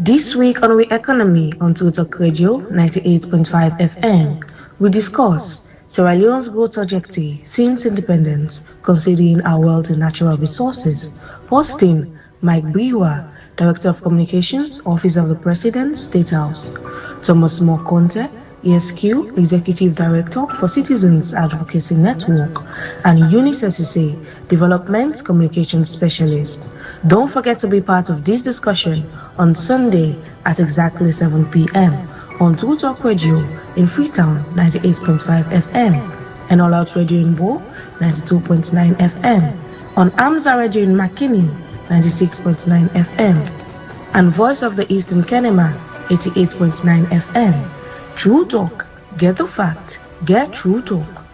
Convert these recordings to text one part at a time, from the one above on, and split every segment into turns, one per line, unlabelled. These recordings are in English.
This week on We Economy on True Talk Radio 98.5 FM, we discuss Sierra Leone's growth trajectory since independence, considering our wealth and natural resources. Hosting Mike Biwa, Director of Communications, Office of the President, State House. Thomas Mokonte, ESQ, Executive Director for Citizens Advocacy Network, and Eunice Esise, Development Communications Specialist. Don't forget to be part of this discussion on Sunday at exactly 7 p.m. on True Talk Radio in Freetown 98.5 FM and All Out Radio in Bo 92.9 FM, on Amza Radio in Makini 96.9 FM, and Voice of the Eastern Kenema 88.9 FM. True Talk, get the fact, get True Talk.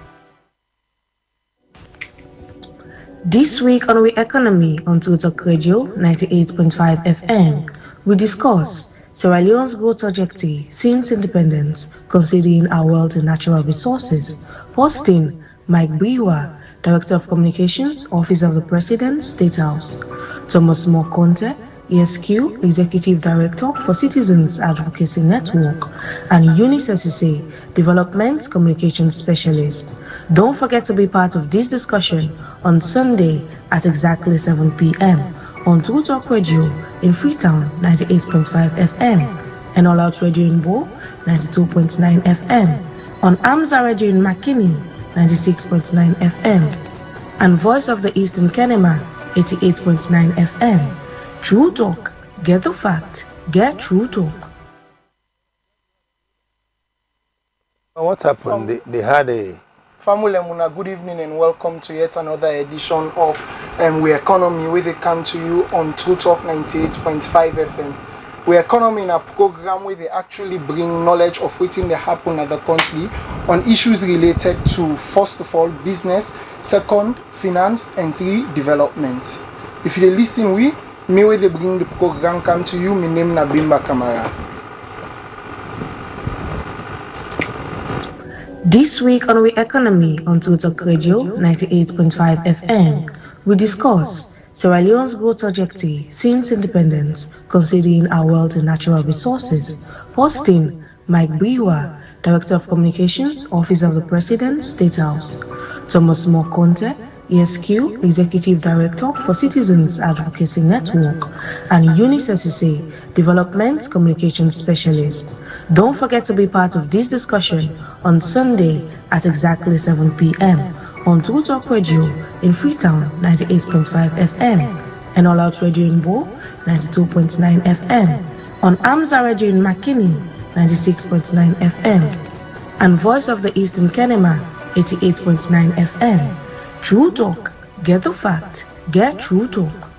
This week on We Economy on True Talk Radio 98.5 FM, we discuss Sierra Leone's growth trajectory since independence, considering our wealth and natural resources. Hosting Mike Biwa, Director of Communications, Office of the President, State House. Thomas Mokonte, ESQ, Executive Director for Citizens Advocacy Network, and Eunice Esise, Development Communications Specialist. Don't forget to be part of this discussion on Sunday at exactly 7 p.m. on True Talk Radio in Freetown 98.5 FM and All Out Radio in Bo 92.9 FM, on Amza Radio in Makini 96.9 FM, and Voice of the Eastern Kenema 88.9 FM. True Talk, get the fact, get True Talk.
What happened? They had a...
Family Muna, good evening and welcome to yet another edition of We Economy, where they come to you on True Talk 98.5 FM. We Economy in a program where they actually bring knowledge of what they happen at the country on issues related to, first of all, business, second, finance, and three, development. If you listen, me where they bring the program come to you, my name na Bimba Kamara.
This week on We Economy on True Talk Radio 98.5 FM, we discuss Sierra Leone's growth trajectory since independence, considering our wealth and natural resources. Hosting Mike Biwa, Director of Communications, Office of the President, State House. Thomas Mokonte, ESQ, Executive Director for Citizens Advocacy Network, and Eunice Esise, Development Communications Specialist. Don't forget to be part of this discussion on Sunday at exactly 7 p.m. on True Talk Radio in Freetown 98.5 FM and All Out Radio in Bo 92.9 FM, on Amza Radio in Makini 96.9 FM, and Voice of the Eastern Kenema 88.9 FM. True Talk, get the fact, get True Talk.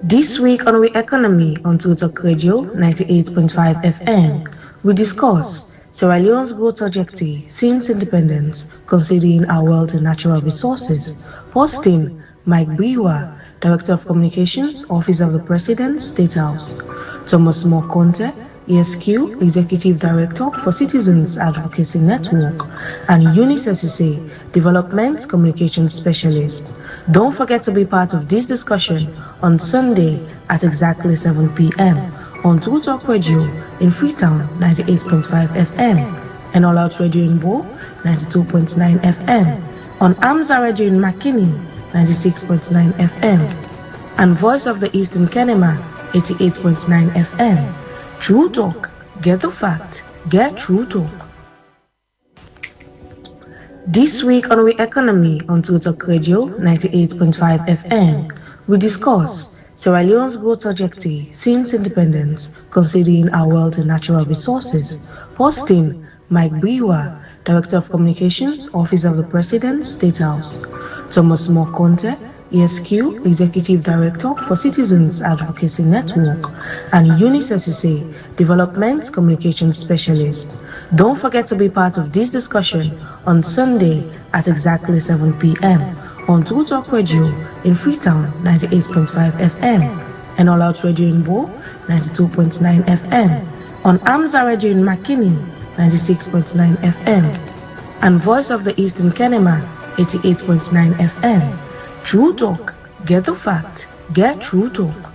This week on We Economy on True Talk Radio 98.5 FM, we discuss Sierra Leone's growth trajectory since independence, considering our wealth and natural resources. Hosting Mike Biwa, Director of Communications, Office of the President, State House. Thomas Mokonte, ESQ, Executive Director for Citizens Advocacy Network, and Eunice Esise, Development Communications Specialist. Don't forget to be part of this discussion on Sunday at exactly 7 p.m. on True Talk Radio in Freetown 98.5 FM and All Out Radio in Bo 92.9 FM, on Amza Radio in Makini 96.9 FM, and Voice of the Eastern Kenema 88.9 FM. True Talk, get the fact, get True Talk. This week on We Economy on True Talk Radio 98.5 FM, we discuss Sierra Leone's growth trajectory since independence, considering our wealth and natural resources. Hosting Mike Biwa, Director of Communications, Office of the President, State House. Thomas Mokonte, ESQ, Executive Director for Citizens Advocacy Network, and UNICEF, Development Communication Specialist. Don't forget to be part of this discussion on Sunday at exactly 7 p.m. on True Talk Radio in Freetown 98.5 FM, and All Out Radio in Bo 92.9 FM, on Amza Radio in Makini 96.9 FM, and Voice of the East in Kenema 88.9 FM. True Talk, get the fact, get True Talk.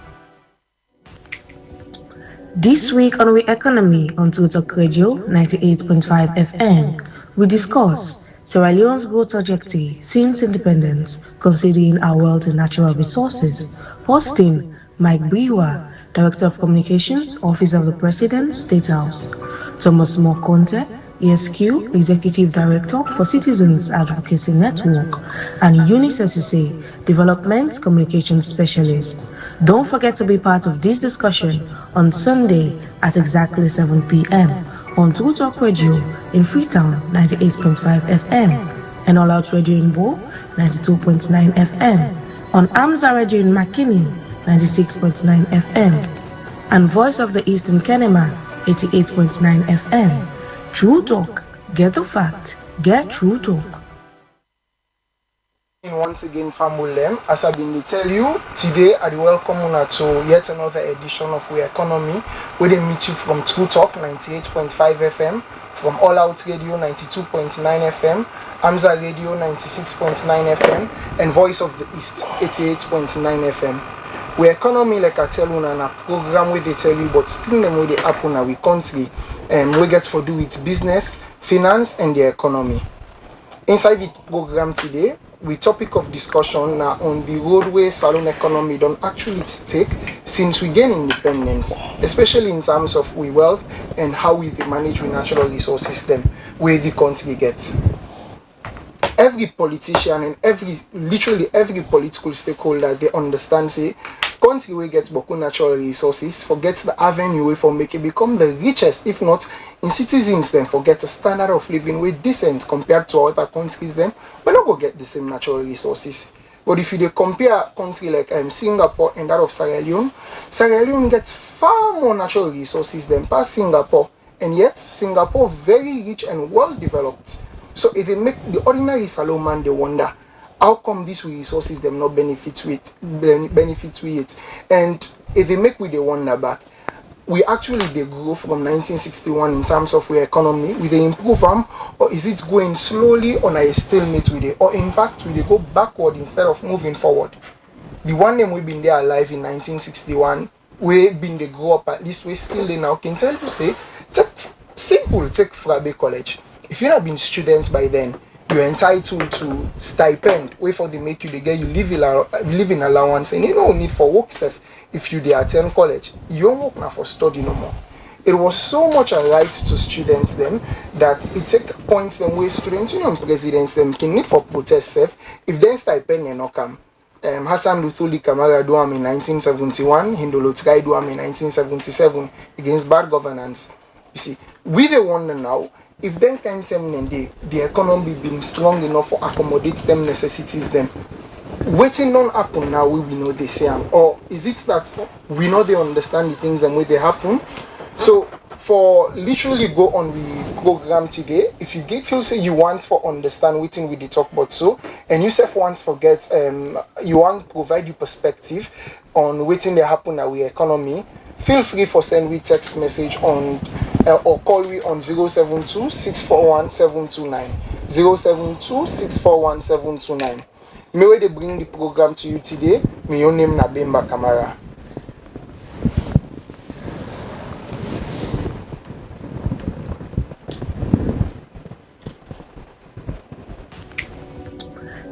This week on We Economy on True Talk Radio 98.5 FM, we discuss Sierra Leone's growth trajectory since independence, considering our wealth and natural resources. Hosting Mike Biwa, Director of Communications, Office of the President, State House. Thomas Mokonte, ESQ, Executive Director for Citizens Advocacy Network, and UNICEF, Development Communication Specialist. Don't forget to be part of this discussion on Sunday at exactly 7 p.m. on True Talk Radio in Freetown 98.5 FM, and All Out Radio in Bo 92.9 FM, on Amza Radio in Makini 96.9 FM, and Voice of the East in Kenema 88.9 FM. True Talk, get the fact, get True Talk.
Once again, Famulem, as I've been to tell you, today I welcome you to yet another edition of We Economy, where they meet you from True Talk 98.5 FM, from All Out Radio 92.9 FM, Amza Radio 96.9 FM, and Voice of the East 88.9 FM. We Economy, like I tell you, na program where they tell you, but still them where they happen in our country. We get to do with business, finance, and the economy. Inside the program today, we topic of discussion now on the roadway salon economy don't actually take since we gain independence, especially in terms of we wealth and how we manage with natural resources them where the country gets. Every politician and literally every political stakeholder, they understand say country we get boku natural resources forget the avenue way for make it become the richest, if not in citizens then forget a standard of living way decent compared to other countries then we're not gonna get the same natural resources. But if you compare country like Singapore and that of Sierra Leone gets far more natural resources than past Singapore, and yet Singapore very rich and well developed. So if they make the ordinary Salo man, they wonder how come these resources them not benefit with it. And if they make with the wonder back, we actually they grow from 1961 in terms of our economy, will they improve them, or is it going slowly on a stalemate with it, or in fact will they go backward instead of moving forward? The one name we've been there alive in 1961, we've been they grow up at least we still there now can tell you say take Frabe College. If you have been students by then, you're entitled to stipend. Wait for they make you the get you living allowance, and you don't need for work self if you attend college. You don't work now for study no more. It was so much a right to students then that it take points them where students union presidents them can need for protest self if then stipend and no come. Hassan Luthuli Kamara do in 1971, Hindolo Trai do in 1977 against bad governance. You see, we the wonder now. If then can tell them the economy being strong enough for accommodate them necessities, then waiting on happen now we know they say, or is it that we know they understand the things and way they happen? So for literally go on the program today, if you feel say you want for understand waiting with the talk about so, and you self want forget you want provide you perspective on waiting they happen at we economy, feel free for send we text message on or call me on 072 641 729 072 641 729. May way they bring the program to you today. May your name na Bemba Kamara.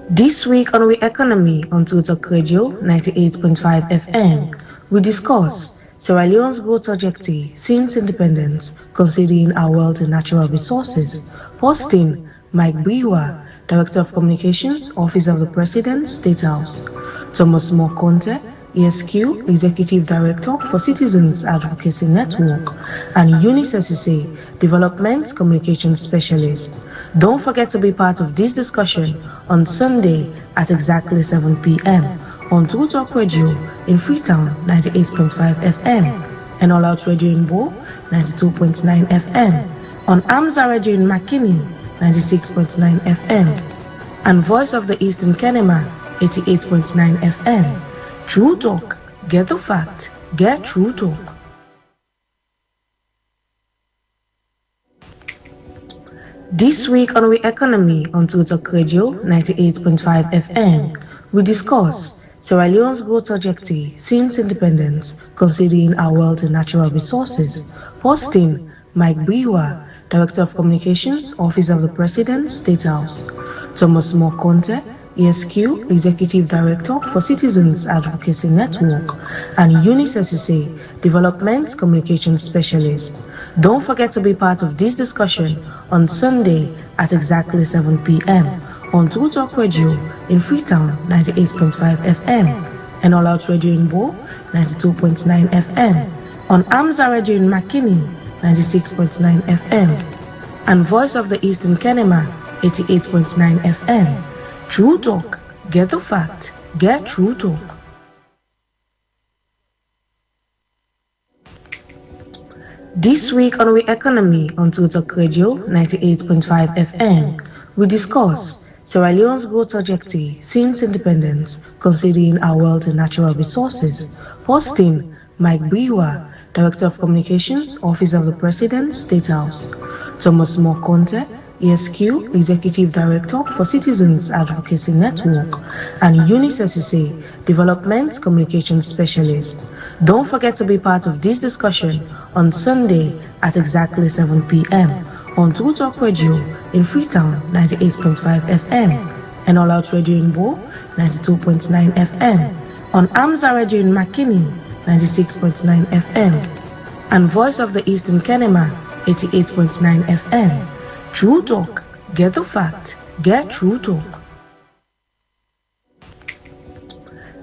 This week on We Economy on True Talk Radio 98.5 FM, we discuss Sierra Leone's growth trajectory since independence, considering our wealth and natural resources. Hosting Mike Biwa, Director of Communications, Office of the President, State House. Thomas Mokonte, ESQ, Executive Director for Citizens Advocacy Network, and Eunice Esise, Development Communication Specialist. Don't forget to be part of this discussion on Sunday at exactly 7 p.m. on True Talk Radio in Freetown 98.5 FM, and All Out Radio in Bo 92.9 FM, on Amza Radio in Makini 96.9 FM, and Voice of the Eastern Kenema 88.9 FM. True Talk. Get the fact. Get True Talk. This week on We Economy on True Talk Radio 98.5 FM, we discuss Sierra Leone's growth trajectory since independence, considering our wealth and natural resources. Hosting Mike Biwa, Director of Communications, Office of the President, State House. Thomas Mokonte, ESQ, Executive Director for Citizens Advocacy Network, and Eunice Esise, Development Communication Specialist. Don't forget to be part of this discussion on Sunday at exactly 7 p.m. on True Talk Radio in Freetown 98.5 FM, and All Out Radio in Bo 92.9 FM, on Amza Radio in Makini 96.9 FM, and Voice of the Eastern Kenema 88.9 FM. True Talk. Get the fact. Get True Talk. This week on We Economy on True Talk Radio 98.5 FM, we discuss Sierra Leone's growth trajectory since independence, considering our wealth and natural resources. Hosting Mike Biwa, Director of Communications, Office of the President, State House. Thomas Mokonte, ESQ, Executive Director for Citizens Advocacy Network, and Eunice Esise, Development Communication Specialist. Don't forget to be part of this discussion on Sunday at exactly 7 p.m. on True Talk Radio in Freetown 98.5 FM, and All Out Radio in Bo 92.9 FM, on Amza Radio in Makini 96.9 FM, and Voice of the Eastern Kenema 88.9 FM. True Talk. Get the fact. Get True Talk.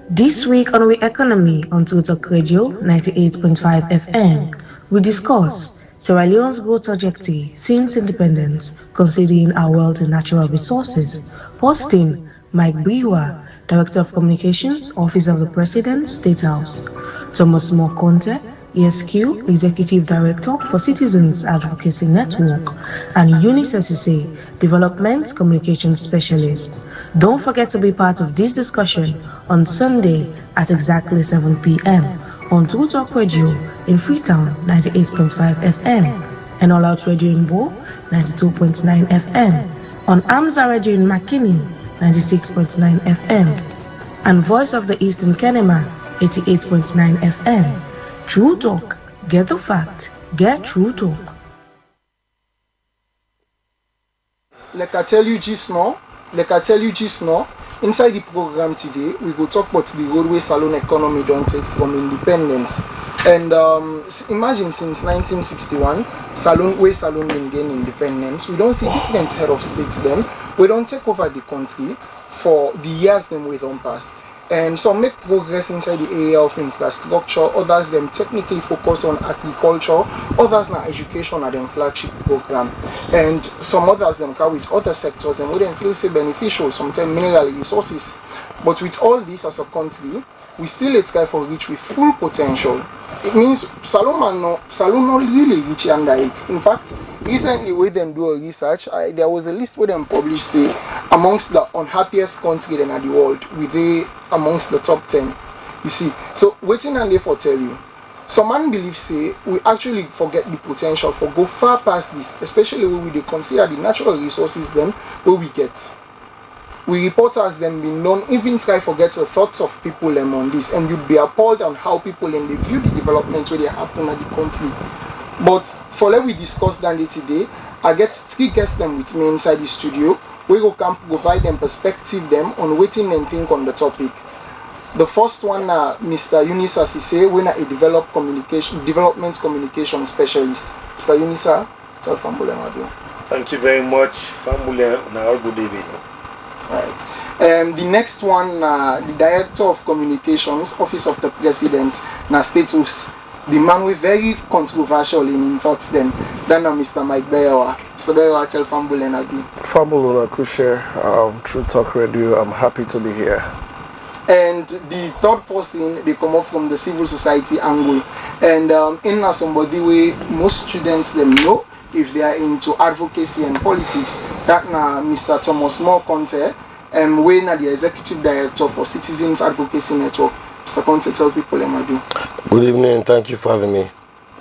This week on We Economy on True Talk Radio 98.5 FM, we discuss Sierra Leone's growth trajectory since independence, considering our wealth and natural resources. Hosting Mike Biwa, Director of Communications, Office of the President, State House. Thomas Mokonte, ESQ, Executive Director for Citizens Advocacy Network, and Eunice Esise, Development Communication Specialist. Don't forget to be part of this discussion on Sunday at exactly 7 p.m. on True Talk Radio in Freetown 98.5 FM, and All Out Radio in Bo 92.9 FM, on Amza Radio in Makini 96.9 FM, and Voice of the Eastern Kenema 88.9 FM. True Talk. Get the fact. Get True Talk.
Like I tell you just now, inside the program today, we go talk about the roadway salon economy don't take from independence. And imagine since 1961, salon been gain independence. We don't see different head of states then. We don't take over the country for the years them we don't pass. And some make progress inside the area of infrastructure, others them technically focus on agriculture, others na education at them flagship program, and some others them carry with other sectors and wouldn't feel say beneficial, sometimes mineral resources. But with all this as a country, we still let's try for reach with full potential. It means Salon not really reach under it. In fact, recently when them do a research, there was a list where them published say amongst the unhappiest country in the world, with they amongst the top 10. You see, so waiting and there for tell you. Some man believe say we actually forget the potential for go far past this, especially when we consider the natural resources them where we get. We reporters them been known even try forget the thoughts of people them on this, and you'd be appalled on how people them they view the development where they happen at the country. But for let we discuss that today, I get 3 guests them with me inside the studio. We go can provide them perspective them on waiting and think on the topic. The first one, Mr. Eunice Esise, we are a development communication specialist. Mr. Eunice, tell Fambule Madu.
Thank you very much, Fambule. Now, good evening.
Right. The next one, the Director of Communications, Office of the President, na status. The man with very controversial in thoughts then Mr. Mike Beyawa. Mr. Beyawa, tell Fambul and agree.
Fambul and Kushe, True Talk Radio, I'm happy to be here.
And the third person, they come up from the civil society angle. And in somebody way most students them know if they are into advocacy and politics, that na Mr. Thomas Moore Conte, we na the Executive Director for Citizens Advocacy Network. Mr. Conte, tell people what do.
Good evening, thank you for having me.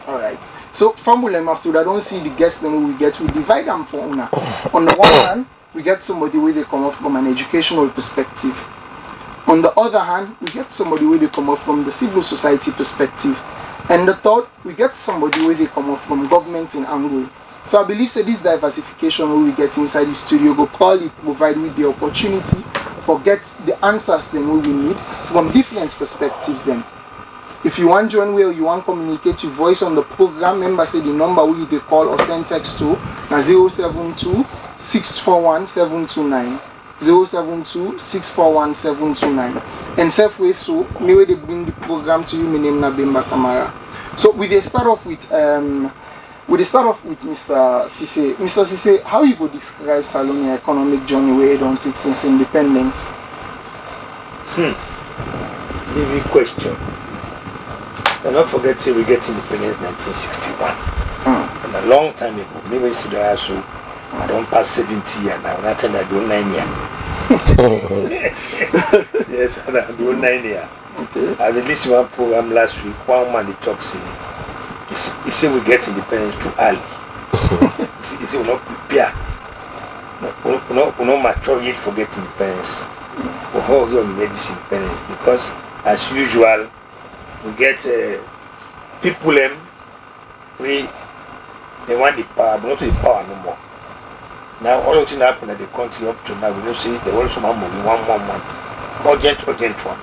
Alright. So Fambul and Master, I don't see the guests them we get, we divide them for una. On the one hand, we get somebody where they come up from an educational perspective. On the other hand, we get somebody where they come up from the civil society perspective. And the third, we get somebody where they come up from government in angle. So I believe that this diversification we get inside the studio will probably provide with the opportunity for get the answers then we will need from different perspectives then. If you want to join where you want to communicate your voice on the program, remember say the number we they call or send text to na 072 641 729. 072-641-729. And self-way so me way they bring the program to you, my name na Bemba Kamara. So we start off with Mr. Cisse. Mr. Cisse, how you go describe Salome economic journey where you don't take since independence?
Maybe question. And not forget say we get independence 1961. And a long time ago. Maybe it's the so I don't pass 70 years now. Not I do 9 years. Yes, I do 9 years.
Okay.
I released one program last week. One man he talks he said we get independence too early. He said we not prepare. We not mature yet for getting independence. We how you made this independence because as usual we get people they want the power, but not the power no more. Now all of things happen at the country up to now. We don't see they also have money, one urgent one.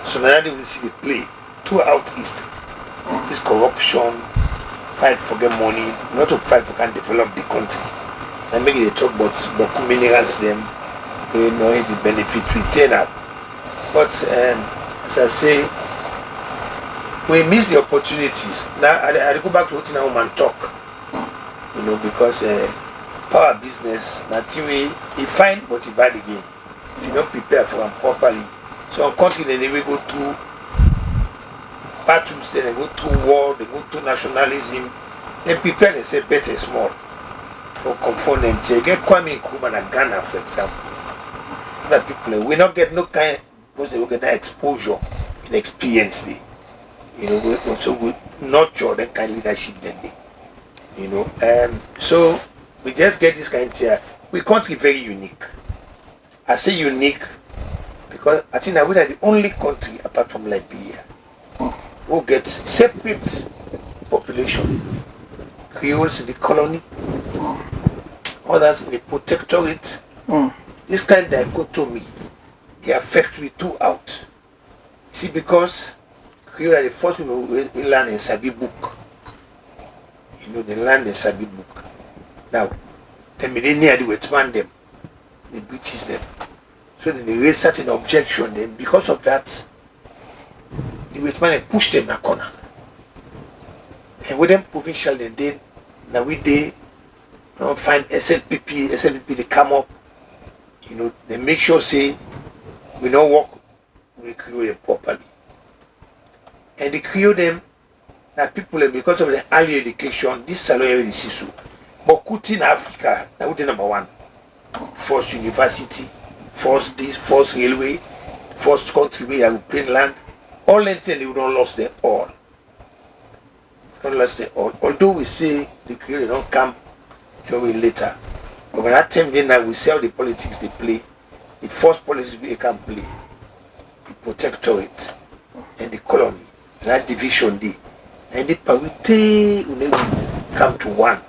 So now they will see the play throughout history. This corruption, fight for get money, not to fight for can develop the country. And maybe they talk about minerals them, you know the benefit we turn up. But as I say, we miss the opportunities. Now I go back to what now man talk. You know, because power business, nothing way he fine but he bad again. If you don't prepare for them properly. So on country they will go through battles, then they go through war, they go through nationalism, they prepare and say better small. For components, you get Kwame Nkrumah and Ghana, for example. Other people we not get no kind because they will get that exposure and experience there. You know, so we not sure that kind of leadership then they. You know, so we just get this kind of here. We country very unique. I say unique because I think that we are the only country apart from Liberia who gets separate population. Creoles in the colony, others in the protectorate. This kind of dichotomy, they affect we throughout. See, because Creole are the first people who learn in Sabi book. You know, they learn in Sabi book. Now, the millennia they expand them, they breaches them. So then they raise certain objection. Then because of that, the Westman and push them in a corner. And with them provincial then they now we they find SLPP they come up, you know, they make sure say we don't work with Creole them properly. And they create them that people because of the early education, this salary is issue. But Kuti in Africa, now we number one. First university, first this, first railway, first country where you play land, all until we don't lost them all. Don't lost them all. Although we say the Creole don't come join later. But when that time then now we see how the politics they play, the first policies we can play, the protectorate and the colony, and that division day. And the parity will come to one.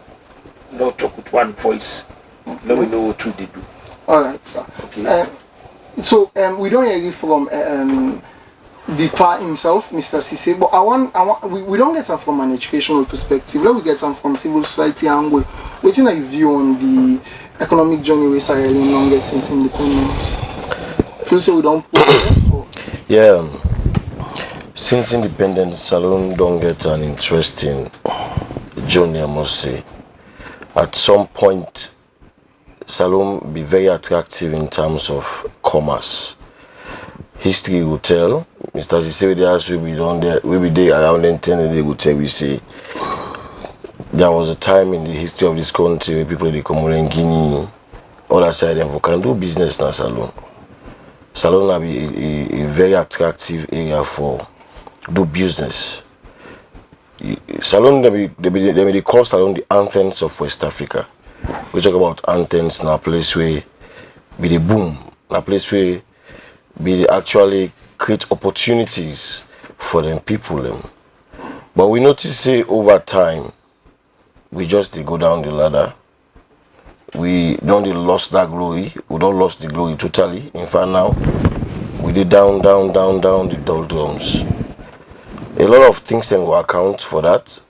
Not talk with one voice. Now we know what they do.
Alright, sir.
Okay.
So we don't hear it from the PA himself, Mr. Cisse, but we don't get them from an educational perspective. Let we get them from civil society angle. What's your view on the economic journey where Sierra Leone long gets since independence? feel so we don't progress? Or?
Yeah. Since independence, Salone don't get an interesting journey, I must say. At some point, Salone be very attractive in terms of commerce. History will tell. Mr. Zisewedias will be there around 10 and they will tell we say there was a time in the history of this country where people in the Comoros and Guinea, other side of can do business now Salone. Salone will be a very attractive area for do business. Salone they call Salone the Athens of West Africa. We talk about Athens now, place where be the boom, a place where be actually create opportunities for them people them. But we notice say over time we just go down the ladder. We don't lost that glory. We don't lost the glory totally. In fact now we did down the doldrums. A lot of things then will account for that.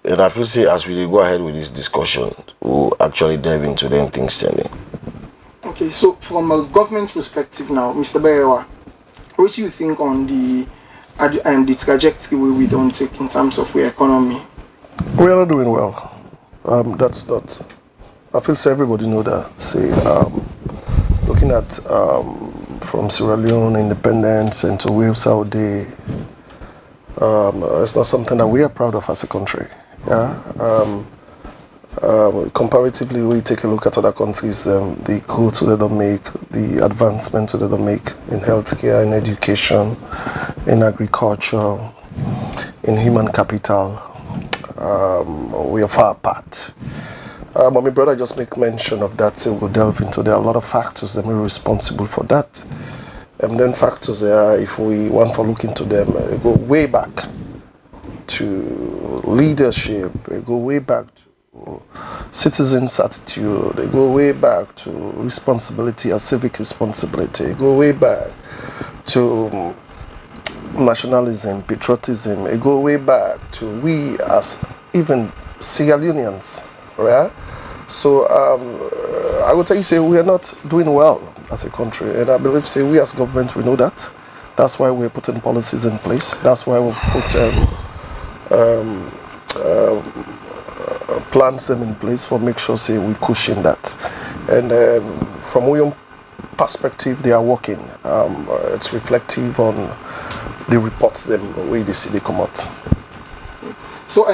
And I feel say as we go ahead with this discussion, we'll actually dive into them things then.
Okay, so from a government perspective now, Mr. Bayewa, what do you think on the trajectory we don't take in terms of our economy?
We are not doing well. That's not. I feel so everybody know that. Say, looking at from Sierra Leone independence into where Saudi, it's not something that we are proud of as a country. Yeah. Comparatively, we take a look at other countries, the growth they don't make, the advancement they don't make in healthcare, in education, in agriculture, in human capital. We are far apart. But my brother just make mention of that, so we'll delve into there. Are a lot of factors that are responsible for that. And then factors there, if we want to look into them, go way back to leadership, go way back to citizens' attitude, they go way back to responsibility or civic responsibility, go way back to nationalism, patriotism, they go way back to we as even Sierra Leoneans, right? So I would tell you, say we are not doing well as a country, and I believe, say we as government, we know that. That's why we're putting policies in place. That's why we've put plans them in place for make sure, say, we cushion that. And from our perspective, they are working. It's reflective on the reports them way they see they come out.
So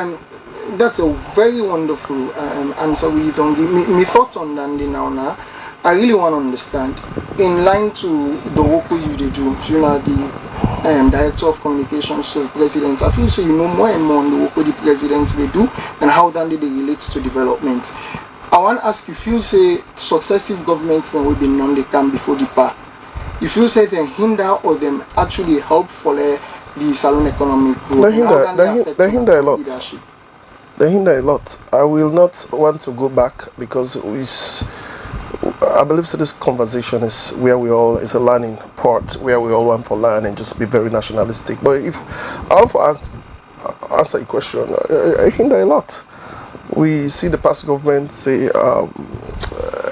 that's a very wonderful answer. We don't give me thoughts on that now. I really want to understand, in line to the work you do, you know, the Director of Communications to the President, I feel so you know more and more on the work the President they do and how then they relate to development. I want to ask you, feel say successive governments that will be known they come before the power. You feel say they hinder or them actually help for the Salone economic growth?
They hinder a lot. Leadership? They hinder a lot. I will not want to go back because I believe so this conversation is where we all, it's a learning part where we all want to learn and just be very nationalistic. But if I want to answer a question, I hinder a lot. We see the past government say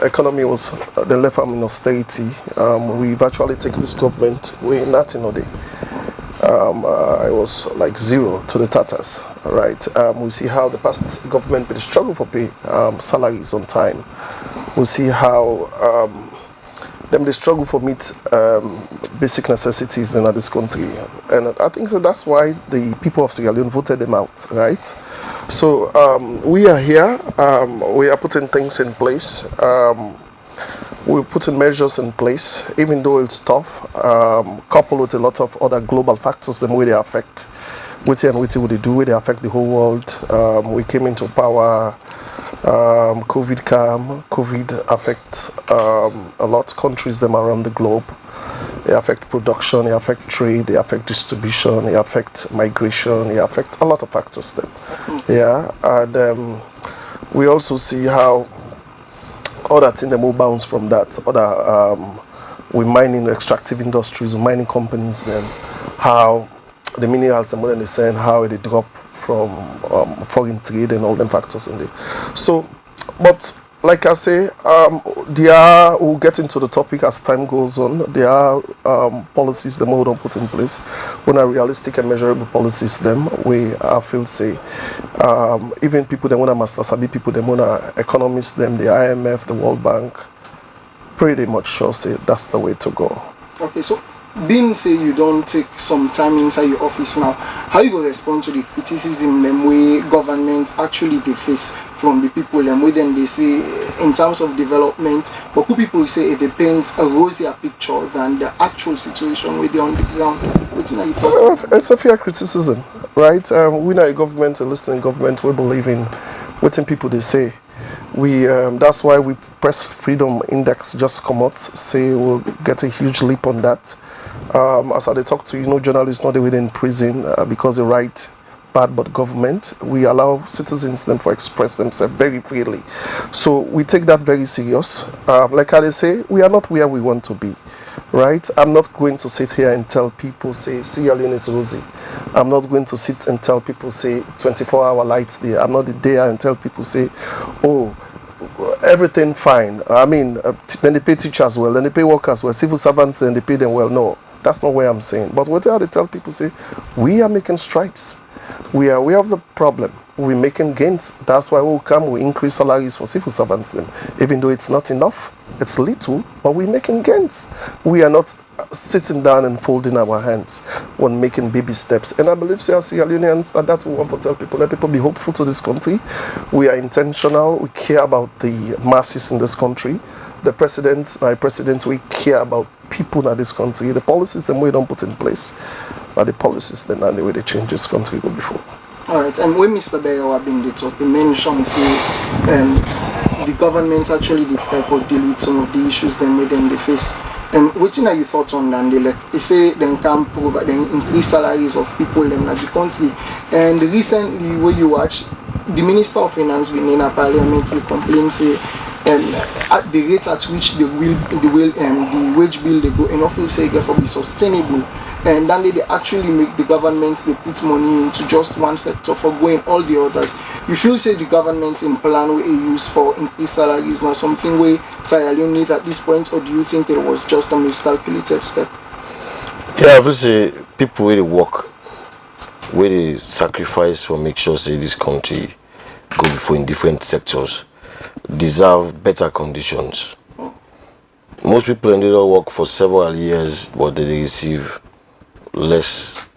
economy was the left arm in austerity. We've actually taken this government way nothing all day. It was like zero to the Tatars, right? We see how the past government did struggle for pay salaries on time. We see how they struggle for meet basic necessities in this country, and I think so that's why the people of Sierra Leone voted them out, right? So we are here. We are putting things in place. We're putting measures in place, even though it's tough, coupled with a lot of other global factors, the way they affect what they do, where they affect the whole world. We came into power, COVID came, COVID affects a lot of countries them around the globe. They affect production, they affect trade, they affect distribution, they affect migration, they affect a lot of factors then. Yeah, and we also see how other things that will bounce from that. Other we mining extractive industries, we mining companies, then how the minerals and more than they saying how they drop from foreign trade and all them factors in there. So, but like I say, we'll get into the topic as time goes on. There are policies them we don't put in place. When are realistic and measurable policies them we I feel say even people them when are master sabi people them when are economists them the IMF, the World Bank, pretty much sure say that's the way to go.
Okay, so being say you don't take some time inside your office now, how you go respond to the criticism them way government actually they face from the people and then they say in terms of development, but who people say it paints a rosier picture than the actual situation with the on the ground? What's in your thoughts?
It's a fair criticism, right? We know a government, a listening government, we believe in what people they say. We that's why we press freedom index just come out say we'll get a huge leap on that. As I talk to journalists not within prison because they write bad but government. We allow citizens them to express themselves very freely. So we take that very serious. Like I say, we are not where we want to be. Right? I'm not going to sit here and tell people say Sierra Leone is rosy. I'm not going to sit and tell people say 24-hour lights there. I'm not there and tell people say, oh, everything fine. I mean, then they pay teachers well, then they pay workers well, civil servants, then they pay them well. No, that's not what I'm saying. But what they tell people say, we are making strides. We have the problem. We're making gains. That's why we'll come, we increase salaries for civil servants then. Even though it's not enough, it's little, but we're making gains. We are not sitting down and folding our hands when making baby steps. And I believe Sierra Leoneans, and that's what we want to tell people. Let people be hopeful to this country. We are intentional. We care about the masses in this country. The president, my president, we care about people in this country. The policies that we don't put in place are the policies that are the way they change this country go before.
All right, and when Mr. Bayo have been talk, he mentioned say the government actually did try for deal with some of the issues then within the face. What are your thoughts on that? They like they say they can provide then increase salaries of people in the country. And recently, where you watch the Minister of Finance been in a parliamentary complaint say at the rate at which the wage bill they go and often say it for be sustainable. And then they actually make the government they put money into just one sector for going all the others. You feel say the government in plan where use for increased salaries now something where Sierra Leone need at this point, or do you think it was just a miscalculated step?
Yeah, I would say people really work, where they sacrifice for make sure say this country go before in different sectors deserve better conditions. Most people in the work for several years, but they receive less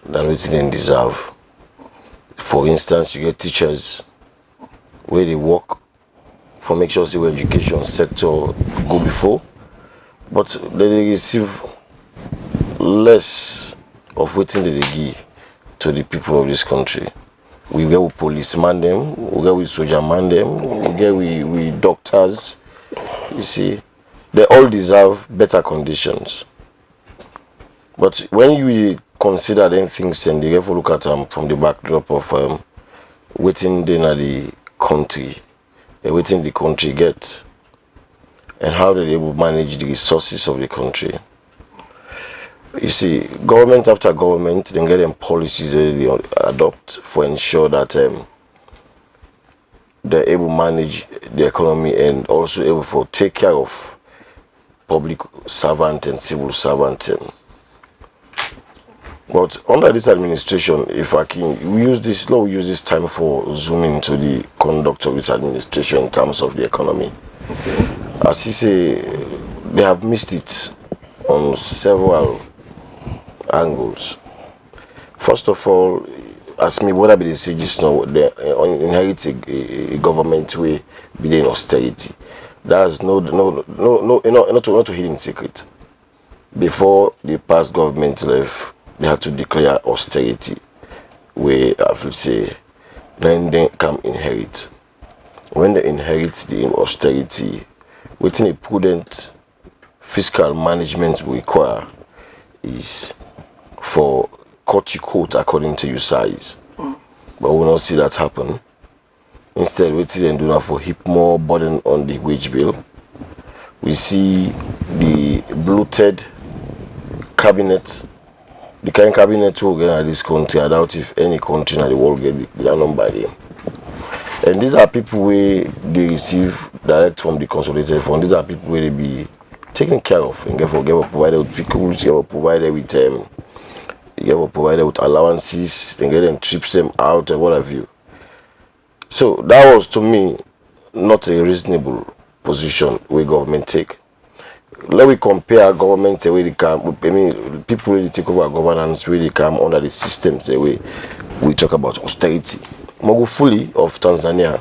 than what they deserve. For instance, you get teachers where they work for make sure the education sector go before, but they receive less of what they give to the people of this country. We get with policemen them, we get with soldier man them, we get with doctors. You see, they all deserve better conditions. But when you consider them things and you have to look at them from the backdrop of waiting then at the country, waiting the country gets, and how they able to manage the resources of the country. You see, government after government, then get them policies they adopt for ensure that they're able to manage the economy and also able to take care of public servant and civil servant. But under this administration, if I can, we use this time for zooming into the conduct of this administration in terms of the economy. As you say, they have missed it on several angles. First of all, as me what I be say just now, they inherit a government way within austerity. That's not a hidden secret. Before the past government left, they had to declare austerity, where I will say, then they can inherit. When they inherit the austerity, within a prudent fiscal management we require is for cut you quote according to your size. But we will not see that happen. Instead, we see them do not for heap more burden on the wage bill. We see the bloated cabinet. The kind of cabinet will get at this country, I doubt if any country in the world get that number there. And these are people where they receive direct from the consolidated fund. These are people where they be taken care of and get provided with vehicles, get provided with allowances, then get them trips them out and what have you. So that was to me not a reasonable position where government take. Let we compare government the way they come. I mean, people really take over governance really come under the systems the way we talk about austerity. Magufuli of Tanzania,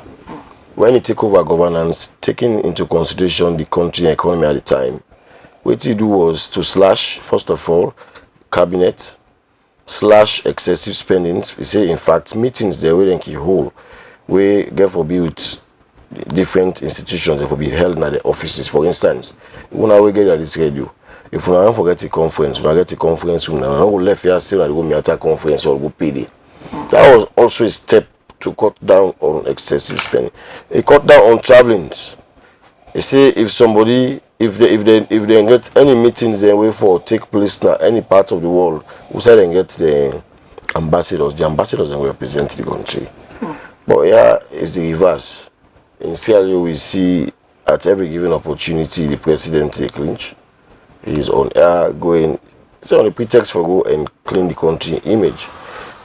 when he take over governance, taking into consideration the country economy at the time, what he do was to slash, first of all, cabinet, slash excessive spendings. He say, in fact, meetings there where they hold, where therefore be with different institutions that will be held in the offices. For instance, when I will get at this radio, if we don't forget the conference, we get the conference, we will left here say that we go meet a conference or go PD. That was also a step to cut down on excessive spending. It cut down on traveling. They say if somebody, if they get any meetings they way for take place now any part of the world, we say they get the ambassadors. The ambassadors will represent the country. But yeah, it's the reverse. In Sierra Leone, we see at every given opportunity the president take clinch. He is on air going. It's on a pretext for go and clean the country image.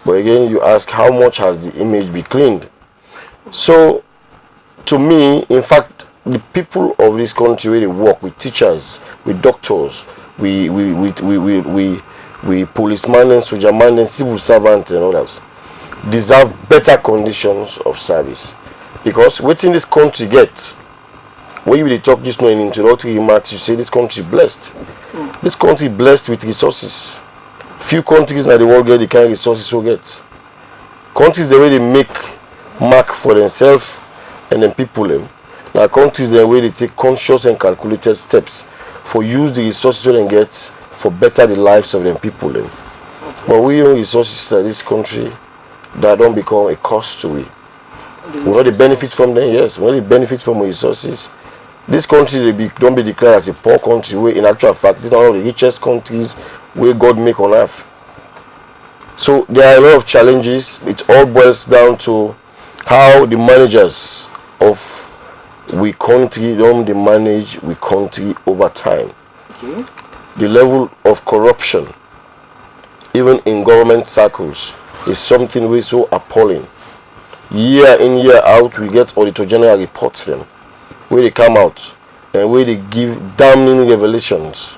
But again, you ask how much has the image been cleaned? So, to me, in fact, the people of this country where they work with teachers, with doctors, we policemen and soldiermen and civil servants and others deserve better conditions of service. Because within this country gets, when you talk just now in introductory remarks, you say this country blessed. This country blessed with resources. Few countries in the world get the kind of resources we get. Countries the way they make mark for themselves and then people them. Now countries the way they take conscious and calculated steps for use the resources they get for better the lives of them people them. But we own resources in this country that don't become a cost to we. We know the benefit from them, yes. We know the benefit from resources. This country don't be declared as a poor country where in actual fact this is one of the richest countries where God make on earth. So there are a lot of challenges. It all boils down to how the managers of we country don't they manage we country over time. Okay. The level of corruption, even in government circles, is something we so appalling. Year in, year out, we get Auditor General reports them, where they come out and where they give damning revelations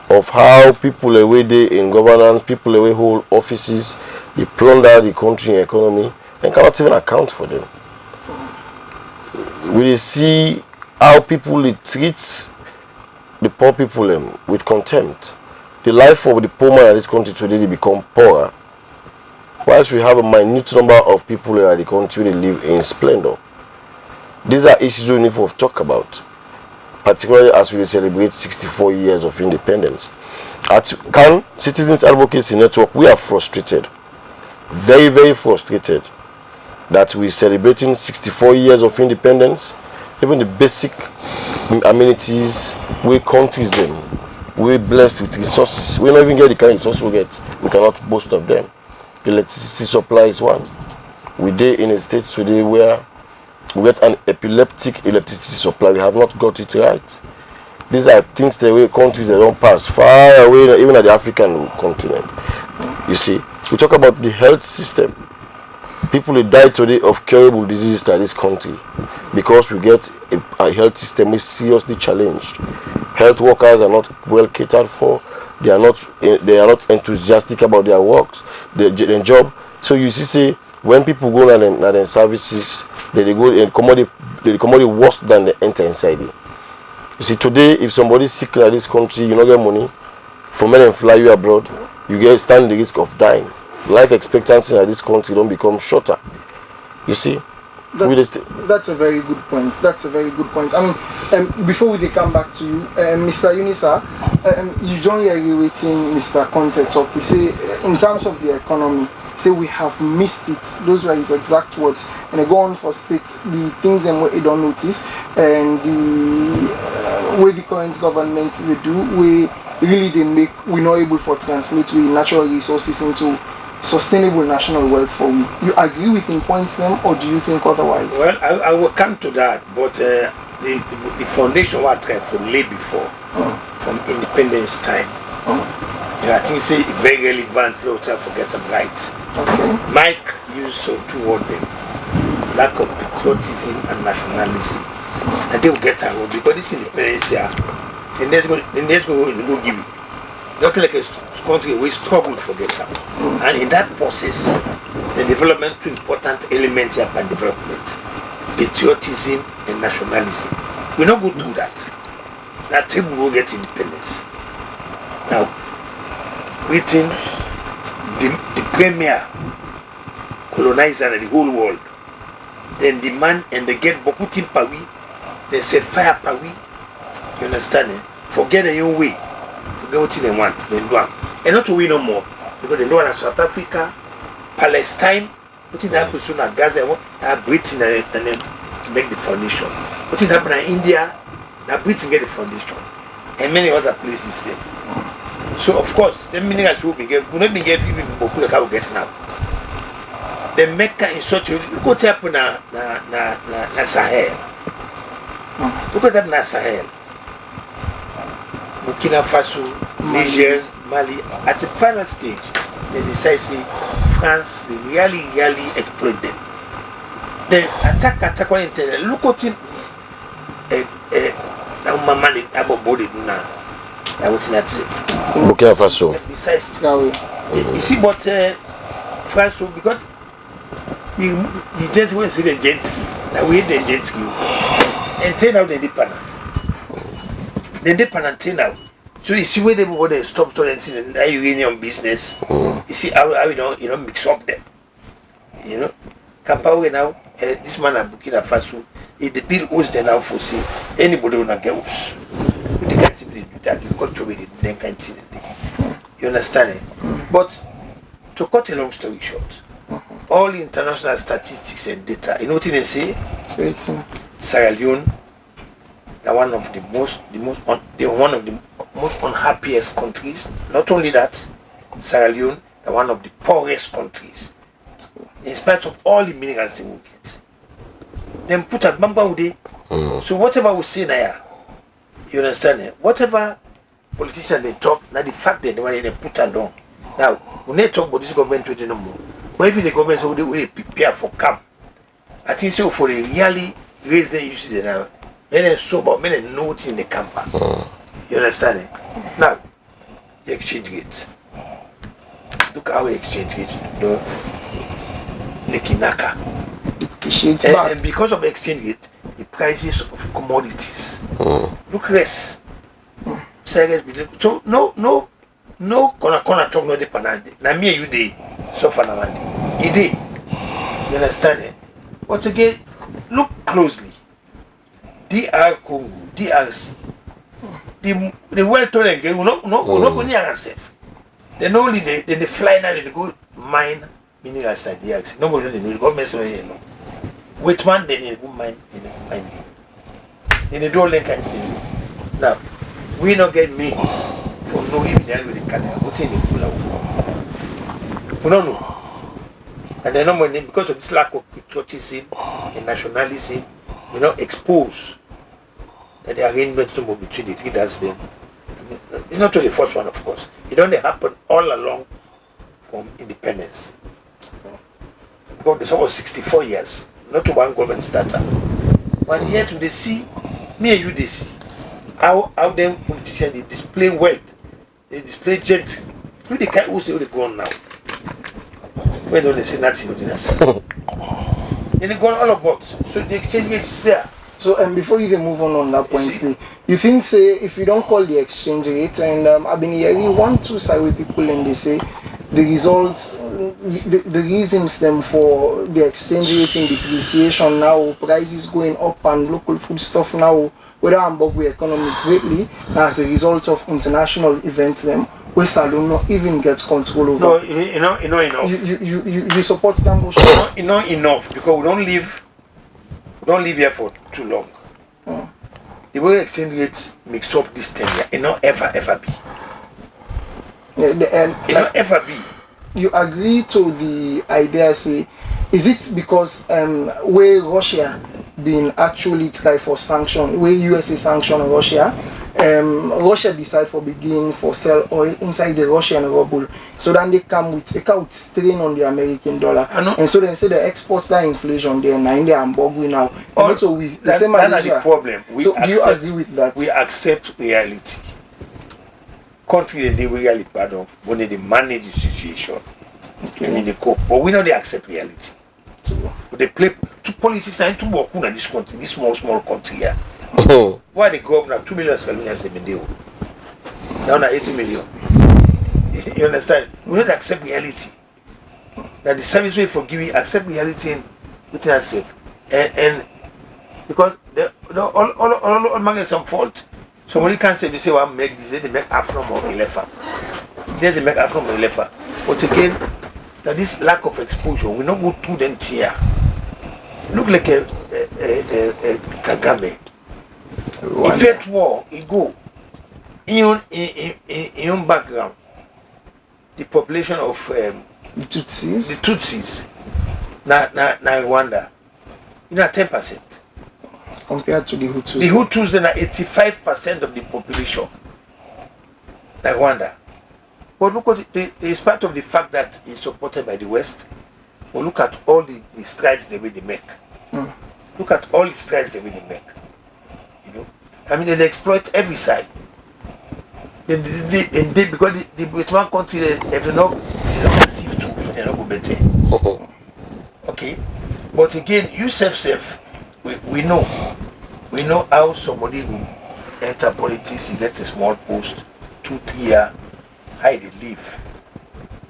of how people away there in governance, people away hold offices, they plunder the country economy and cannot even account for them. We see how people they treat the poor people with contempt. The life of the poor man in this country today they become poorer. Whilst we have a minute number of people in the country they live in splendor. These are issues we need to talk about, particularly as we celebrate 64 years of independence. At CAN, Citizens Advocacy Network, we are frustrated, very, very frustrated, that we're celebrating 64 years of independence. Even the basic amenities, we countries them, we're blessed with resources. We don't even get the kind of resources we get. We cannot boast of them. Electricity supply is one. We are in a state today where we get an epileptic electricity supply. We have not got it right. These are things the way countries that don't pass far away, even at the African continent. You see, we talk about the health system. People who die today of curable diseases in this country because we get a health system which is seriously challenged. Health workers are not well catered for. They are not enthusiastic about their works, their job. So you see, when people go to their services, they go and commodity worse than they enter inside it. You see, today if somebody is sick in this country, you don't get money. For men and fly you abroad, you stand the risk of dying. Life expectancy in this country don't become shorter. You see.
That's a very good point. That's a very good point. I mean, before we come back to you, Mr. Unisa, you don't hear waiting Mr. Conte talk. He say, in terms of the economy, say we have missed it. Those were his exact words. And they go on for states the things and what they don't notice and the way the current government they do, we really they make we're not able to translate we natural resources into sustainable national wealth for we. You agree with him points them, or do you think otherwise?
Well, I will come to that, but the foundation was tried for lay before, from independence time. You know, I think say very relevant, no try to forget them right.
Okay.
Mike used two words them, lack of patriotism and nationalism. And they will get around because this independence here, the next go give it. Not like a country we struggle to forget them. And in that process, the development two important elements here and development. Patriotism and nationalism. We're not going to do that. That time we will get independence. Now, within the premier colonizer in the whole world, then the man and they get Bokutin Pawi, they set fire Pawi. You understand? Forget their own way. Forget what they want, then do it. And not to win no more. Because they know in South Africa, Palestine, what did happen soon at Gaza, Britain and then make the foundation. What did happen in India, that Britain get the foundation. And many other places there. So of course, the minerals will not be given even Boku like how gets now. The Mecca in such a look what happened na Sahel. Look what happened na Sahel. Burkina Faso, Niger, Mali, at the final stage, they decide say France they really exploit them. Then attack on internet. Look what him now mama they about body now. I was not say.
Burkina Faso.
Besides, you see what France because the just want to see the jet ski. Now we the jet ski. And turn out the dipana. The dipana turn out. So you see where they want to stop students in the uranium business. You see how you don't mix up them. You know, Kampawe now. This man at Burkina Faso. If the bill owes them now for see anybody wanna get us. They can't simply do that. Agriculture with it, then can't see it. You understand it? But to cut a long story short, all international statistics and data, you know what they say? Sierra Leone, they're one of the most unhappiest countries. Not only that, Sierra Leone, they're one of the poorest countries. In spite of all the minerals they will get. Then put a bamba ude. So whatever we say now, you understand it? Whatever politicians they talk, now the fact that they want to put it down. Now, when they talk about this government with no more, but if the government say they prepare for camp, I think so for the really raise the issues now, men are sober, men are not in the camp. You understand it? Now, the exchange rate. Look how we exchange rate, Nekinaka. And because of exchange rate, the prices of commodities look less. So no corner talk no de panade. Na me you dey suffer na one day. You dey. You understand it? But again, look closely. DR Congo, DRC. The well-told again will not go near ourselves. Then only they fly now they go mine minerals like DRC. Nobody know the government say no. Which man they need to mine in the mine. Then they do all that kind of thing. Now we not get means for no even deal with the Canada. What's in the pool? We don't know. And then normally because of this lack of patriotism and nationalism, we not expose that the arrangements between the leaders then. It's not only the first one, of course. It only happened all along from independence. Because there's almost 64 years, not to one government starter. 1 year to the sea, me and you they see. How them politicians they display wealth, they display gentry. Who they can't who say who they go on now? When don't they say nothing, they say. Then they go on all about. So the exchange rate is there.
So before you even move on that point, you think say if you don't call the exchange rate, and I've been hearing 1-2 side with people and they say the results, the reasons them for the exchange rate in depreciation now, prices going up and local food stuff now, whether Zimbabwe economy greatly as a result of international events them where Salon not even gets control over.
No, you know enough.
You support that motion?
You know enough because we don't live here for too long. The way exchange rates mix up this 10 years, it not ever be.
Yeah,
It not ever be.
you agree to the idea, say, is it because where Russia been actually try for sanction, where USA sanction Russia, Russia decide for begin for sell oil inside the Russian ruble, so then they come with strain on the American dollar, and so then say the exports that inflation there now in the Hamburg now. And also we the same
that's the problem.
So do you agree with that?
We accept reality. Country they really bad of when they manage the situation. Okay. And they cope, but we know they accept reality. So they play to politics and to work in this country, this small country here. Why the governor 2 million Salonians have been deal? Now 80 million. You understand? We don't accept reality. That the service way for giving accept reality within ourselves. And because all man is some fault. Somebody can say, they say, well, make this, they make Afro or Elefa. There's a make Afro or Elefa. But again, that this lack of exposure, we not go through them tier. Look like a Kagame. If it war, it go. In your background, the population of the Tutsis, na Rwanda, 10%.
Compared to the Hutus.
The Hutus then are 85% of the population. Like Rwanda. But look at it's part of the fact that it's supported by the West. But look at all the strides the way they make. Look at all the strides the way they make. You know? I mean they exploit every side. Because the one country they have enough active to be, they're not go better. Okay? But again, you self we know how somebody will enter politics, he get a small post, 2-3 years, how they live.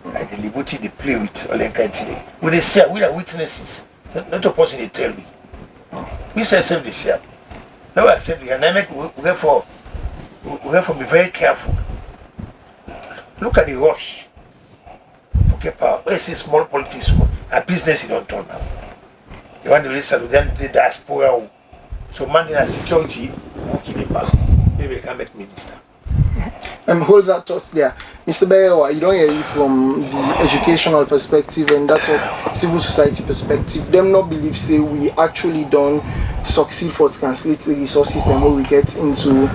How they live, what they play with, all that kind of thing. When they say, we are witnesses, not a person they tell me. We say self this year. Now we accept it, and I we have to be very careful. Look at the rush. Forget power. Where say small politics, a business you don't turn now. You want to listen to them, the diaspora. So man in a security, working the back. Maybe I can make minister.
Hold that thought there. Mr. Bayewa, you don't hear it from the educational perspective and that of civil society perspective. Them not believe say we actually don't succeed for translate the resources then when we get into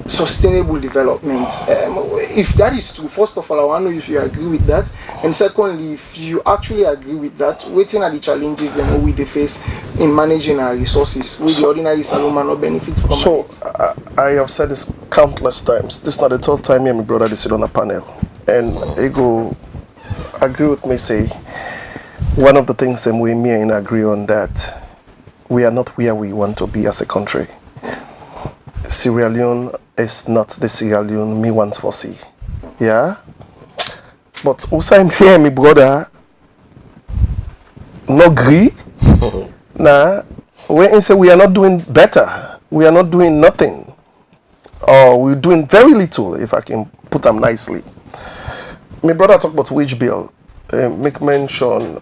sustainable development. If that is true, first of all, I want to know if you agree with that, and secondly, if you actually agree with that, waiting at the challenges then we face in managing our resources, will the ordinary Saloma not benefit from it?
I have said this countless times. This is not the third time me and my brother they sit on a panel, and they go agree with me. Say one of the things that we me and agree on that we are not where we want to be as a country. Sierra Leone is not the Sierra Leone me want to see. Yeah? But also I'm here, my brother, no agree. Nah, when say we are not doing better, we are not doing nothing. Or we're doing very little, if I can put them nicely. My brother talked about wage bill. Make mention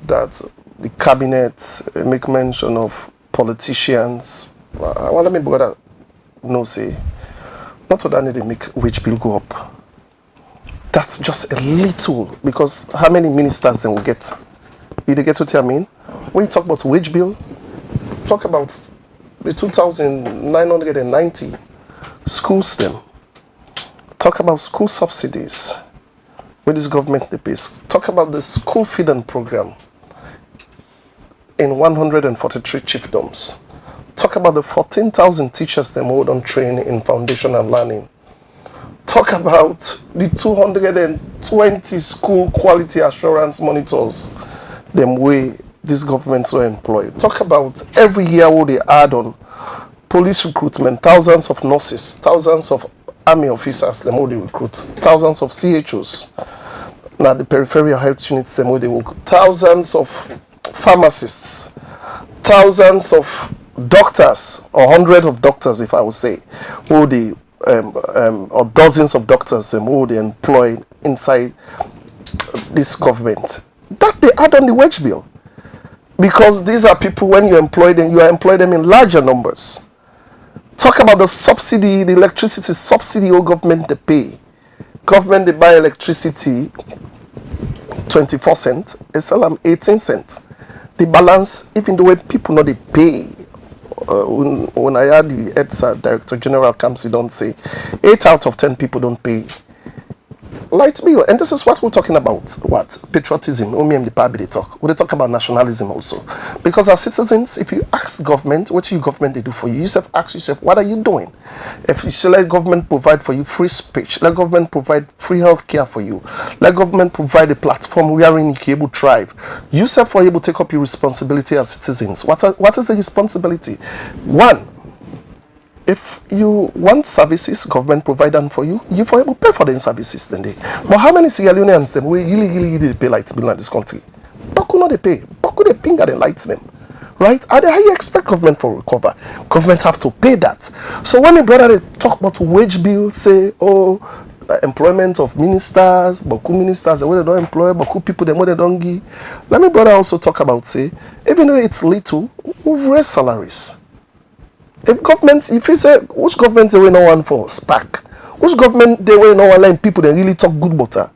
that the cabinet, make mention of politicians. I want my brother no say not to that need to make wage bill go up. That's just a little, because how many ministers then will get? You get what I mean? When you talk about wage bill, talk about the 2,990 schools them. Talk about school subsidies where this government they pay. Talk about the school feeding program in 143 chiefdoms. Talk about the 14,000 teachers them who don't train in foundational learning. Talk about the 220 school quality assurance monitors them way this government will employ. Talk about every year what they add on police recruitment, thousands of nurses, thousands of army officers them who they recruit, thousands of CHOs. Now the peripheral health units them who they work, thousands of pharmacists, thousands of doctors, or hundreds of doctors, if I would say, who they or dozens of doctors who they employ inside this government. That they add on the wage bill, because these are people when you employ them, you employ them in larger numbers. Talk about the subsidy, the electricity subsidy, or government they pay. Government they buy electricity 24 cents, I sell them 18 cents. The balance, even the way people know they pay. When I had the EDSA Director General comes, he don't say 8 out of 10 people don't pay light bill. And this is what we're talking about. What? Patriotism. The party they talk. We talk about nationalism also. Because as citizens, if you ask government, what your government they do for you, you yourself ask yourself, what are you doing? If you say let government provide for you free speech, let government provide free health care for you, let government provide a platform wherein you can able to thrive, you yourself are able to take up your responsibility as citizens. What is the responsibility? One, if you want services, government provide them for you, you for able to pay for the services then they. But how many Sierra Leoneans them we really pay light bill in this country? Boku no they pay. Boku they finger the lights them. Right? How you expect government to recover? Government have to pay that. So when the brother they talk about wage bill, say, employment of ministers, boku ministers, the way they don't employ, boku people, the way they don't give. Let me brother also talk about, say, even though it's little, we've raised salaries. If government, if you say, which government they will no one for SPAC? Which government they will no one like people that really talk good butter?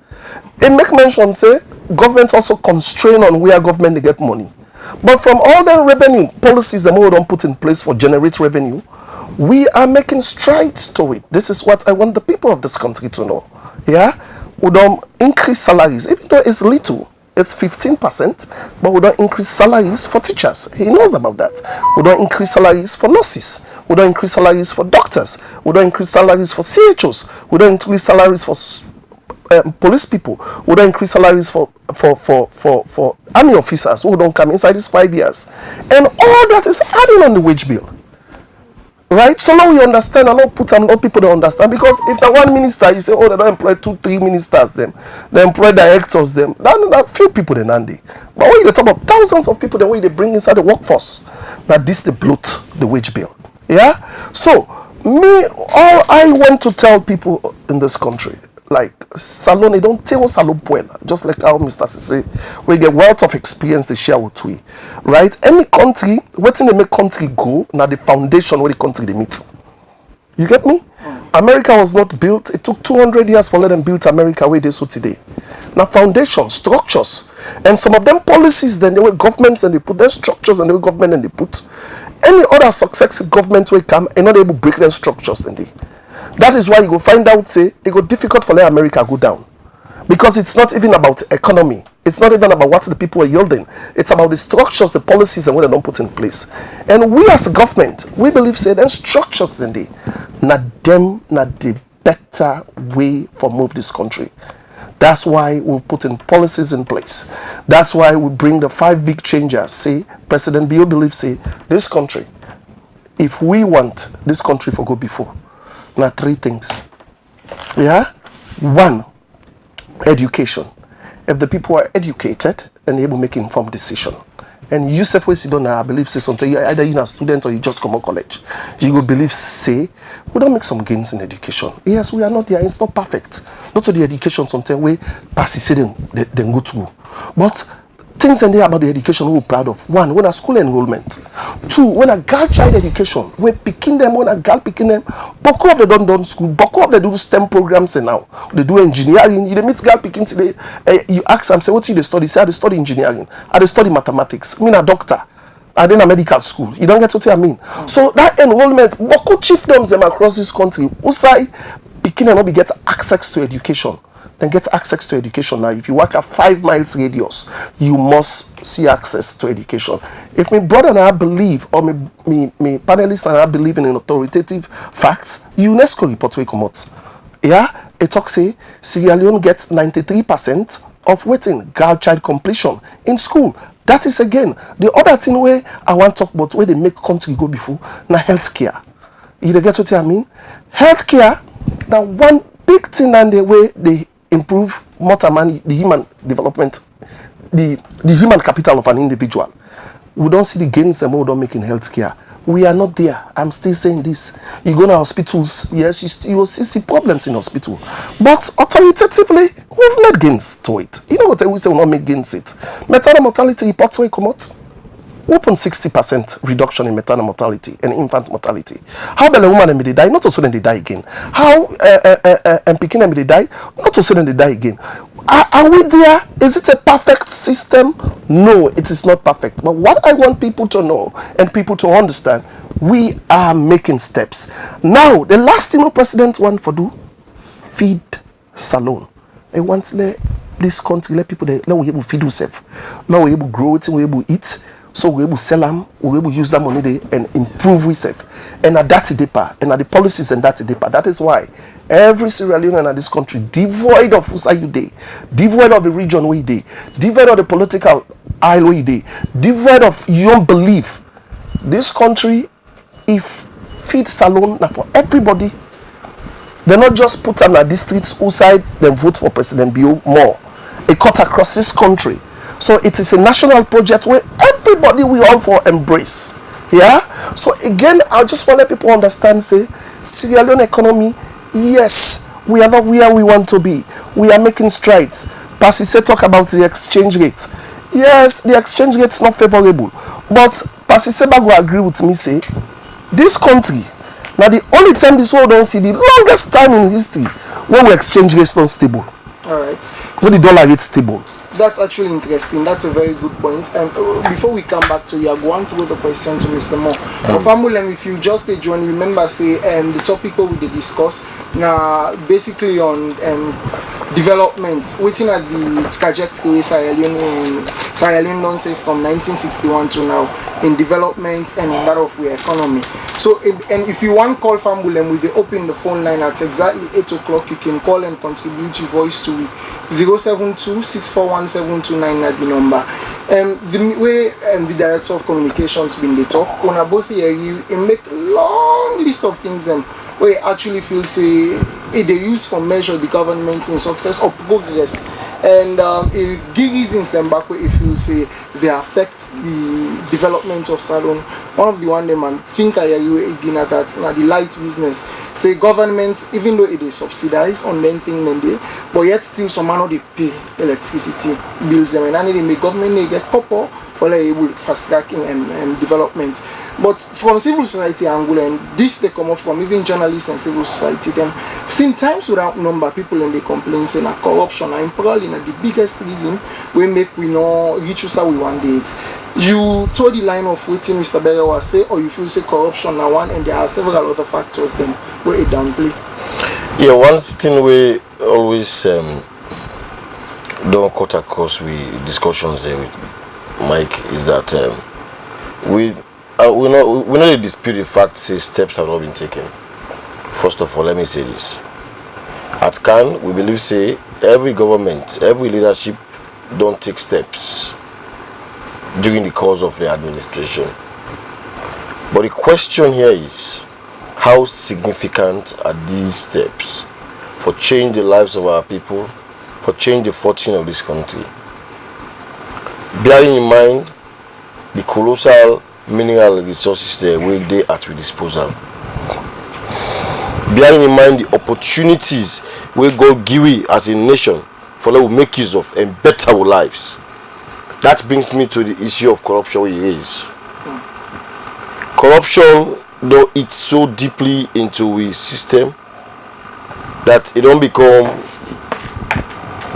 It make mention, say, government also constrain on where government they get money. But from all the revenue policies that we don't put in place for generate revenue, we are making strides to it. This is what I want the people of this country to know. Yeah? We don't increase salaries, even though it's little. It's 15%, but we don't increase salaries for teachers. He knows about that. We don't increase salaries for nurses. We don't increase salaries for doctors. We don't increase salaries for CHOs. We don't increase salaries for police people. We don't increase salaries for army officers who don't come inside these 5 years. And all that is adding on the wage bill. Right? So now we understand, and not put and not people don't understand. Because if the one minister, you say, they don't employ 2-3 ministers, them, they employ directors, them, that few people they nandy. But when you talk about thousands of people, the way they bring inside the workforce, that this they bloat the wage bill. Yeah? So all I want to tell people in this country, like Salon, they don't tell Salon Puela, just like how Mr. say, we get wealth of experience they share with we. Right? Any country, waiting they make country go, now the foundation where the country they meet. You get me? America was not built, it took 200 years for them build America where they so today. Now foundation, structures, and some of them policies, then they were governments and they put their structures and they were government and they put. Any other successive government will come and not able to break their structures then they. That is why you go find out, say, it go difficult for let America go down. Because it's not even about economy. It's not even about what the people are yielding. It's about the structures, the policies, and what they don't put in place. And we as a government, we believe, say, then structures then they, not them, not the better way for move this country. That's why we put in policies in place. That's why we bring the 5 big changes. Say, President Bio believes, say, this country, if we want this country for go before, now 3 things. Yeah? 1, education. If the people are educated and able to make informed decision, and you say, I believe, say something, either you're a student or you just come out college, you will believe, say, we don't make some gains in education. Yes, we are not there, it's not perfect. Not to the education, something we pass then go to. But things in there about the education we're proud of. 1, when a school enrollment. 2, when a girl child education, we picking them, when a girl picking them, Boko of they don't done school, Boko of they do STEM programs and now. They do engineering, you meet girl picking today, you ask them, say, what do they study? Say, I study engineering, I study mathematics, I mean a doctor, I then a medical school. You don't get what I mean. So that enrollment, Boko chiefdoms them across this country, Usai picking and not get access to education. Then get access to education. Now, if you work a 5 miles radius, you must see access to education. If my brother and I believe, or my panelists and I believe in an authoritative facts, UNESCO report will come out. Yeah, it talks say Sierra Leone gets 93% of waiting girl child completion in school. That is again the other thing where I want to talk about where they make country go before now healthcare. You get what I mean? Healthcare, now one big thing and the way they improve the human development, the human capital of an individual. We don't see the gains and we don't make in healthcare. We are not there. I'm still saying this. You go to hospitals, yes, you will still see problems in hospital. But authoritatively, we've made gains to it. You know what we say we not make gains it. Maternal mortality reports will come out. open 60% reduction in maternal mortality and infant mortality. How the woman may die, not to say they die again. How and Pekin may die, not to say they die again. Are we there? Is it a perfect system? No, it is not perfect. But what I want people to know and people to understand, we are making steps. Now, the last thing the president want for do, feed salon. I want to let this country, let people, let we able to feed ourselves. Now we able to grow it, we able to eat. So we able to sell them, we able to use that money there and improve ourselves. And at that depa, and at the policies and that depa. That is why every Sierra Leonean in this country, devoid of who you day, devoid of the region where you day, devoid of the political aisle where you day, devoid of your belief. This country, if feed salon now for everybody, they not just put on the streets outside, then vote for President Bio more. It cut across this country. So it is a national project where everybody we all for embrace. Yeah. So again, I just want to let people understand. Say, Sierra Leone economy. Yes, we are not where we want to be. We are making strides. Percy said talk about the exchange rate. Yes, the exchange rate is not favorable. But Percy said will agree with me. Say, this country. Now the only time this world don't see the longest time in history when we exchange rate is not stable.
All right.
When the dollar rate stable.
That's actually interesting. That's a very good point. And before we come back to you, I'll go on through the question to Mr. Moore. Famulem, if you just join, remember say the topic we will discuss now basically on development, waiting at the trajectory Sierra Leone don't take from 1961 to now in development and in that of the economy. So and if you want call Famulem, we will open the phone line at exactly 8 o'clock. You can call and contribute your voice to it. 072-641-729 at the number. The way the director of communications been they talk, when I both hear you, it make long list of things where you actually feel say they use for measure the government in success or progress, and it give reasons them back where it feels say they affect the development of salon. One of the one them and think I hear you again at that now the light business say government even though it is subsidized on them thing then they but yet still some man they pay electricity bills them and they make government they get couple for like able fast tracking and development. But from civil society angle, and this they come up from even journalists and civil society, them seen times without number people and they complain saying that corruption and probably the biggest reason we make we know reach us how we want it. You told the line of waiting Mr. Berger was say, or you feel say corruption now one and there are several other factors then where it downplay.
Yeah, one thing we always don't cut across with discussions there with Mike is that we not dispute the fact say steps have not been taken. First of all, let me say this. At CAN, we believe say every government, every leadership don't take steps during the course of the administration. But the question here is, how significant are these steps for change the lives of our people, for change the fortune of this country? Bearing in mind the colossal mineral resources there where they at our disposal. Bearing in mind the opportunities we God give we as a nation for that we make use of and better our lives. That brings me to the issue of corruption we raise. Corruption, though it's so deeply into the system that it don't become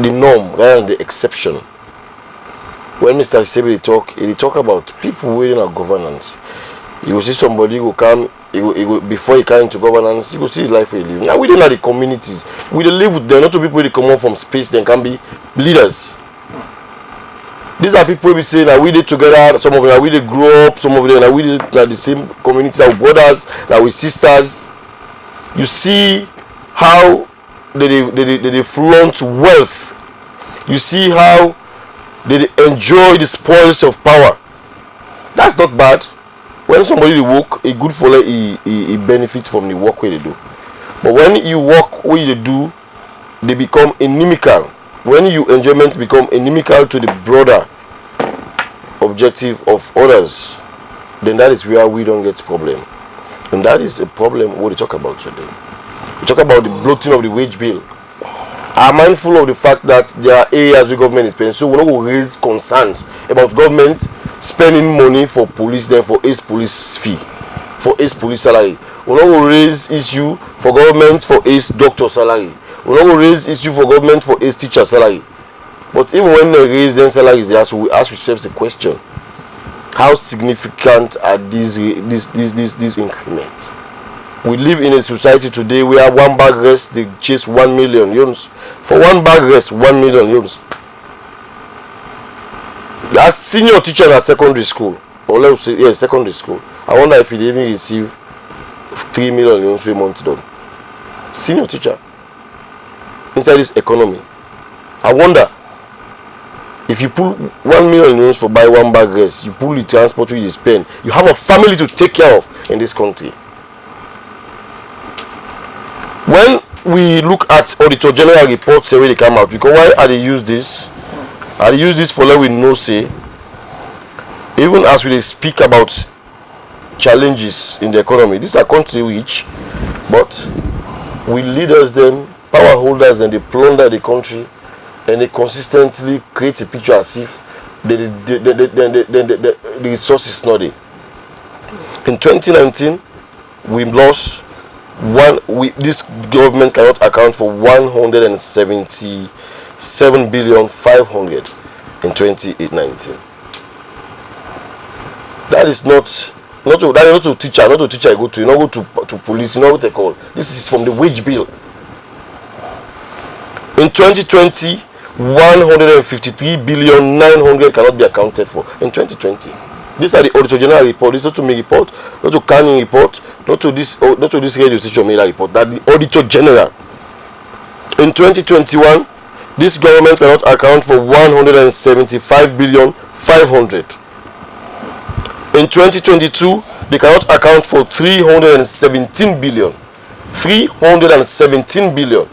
the norm rather than the exception. When Mr. Sebi talk about people waiting on governance. You will see somebody who come, before he come into governance, you will see his life we live. Now we don't have the communities. We don't live with them, not to people who come out from space, they can be leaders. These are people we say that we did together, some of them we did grow up, some of them that we did like the same community, our brothers, that we sisters. You see how they flaunt wealth. You see how they enjoy the spoils of power. That's not bad. When somebody work, it good for like he benefits from the work where they do. But when you work where you do, they become inimical. When you enjoyment become inimical to the broader objective of others, then that is where we don't get problem. And that is a problem what we talk about today. We talk about the bloating of the wage bill. I'm mindful of the fact that there are areas where government is paying, so we're not going to raise concerns about government spending money for police then for ace police fee, for ace police salary. We no go raise issue for government for ace doctor salary. We no go raise issue for government for ace teacher salary. But even when they raise them salaries, they we ask ourselves the question: how significant are these increments? We live in a society today where one bag rest they chase 1 million euros. For one bag rest, 1 million euros. As senior teacher at secondary school, or let's say yeah, secondary school, I wonder if he even receive 3 million euros a month done. Senior teacher inside this economy. I wonder if you pull 1 million euros for buy one bag rest, you pull the transport you spend, you have a family to take care of in this country. When we look at Auditor General reports where they come out, because why are they use this? Are they use this for let we know say, even as we speak about challenges in the economy, these are country rich, but we leaders them, power holders, and they plunder the country, and they consistently create a picture as if the resources not there. In 2019, we lost this government cannot account for 177 billion 500 in 2019. That is not to teacher, not to teacher you go to, you not go to police, you know what they call. This is from the wage bill. In 2020, 153 billion 900 cannot be accounted for. In 2020. These are the Auditor General report. This is not to me report, not to Canning report, not to this radio station media report. That the Auditor General. In 2021, this government cannot account for 175 billion 500. In 2022, they cannot account for 317 billion. 317 billion.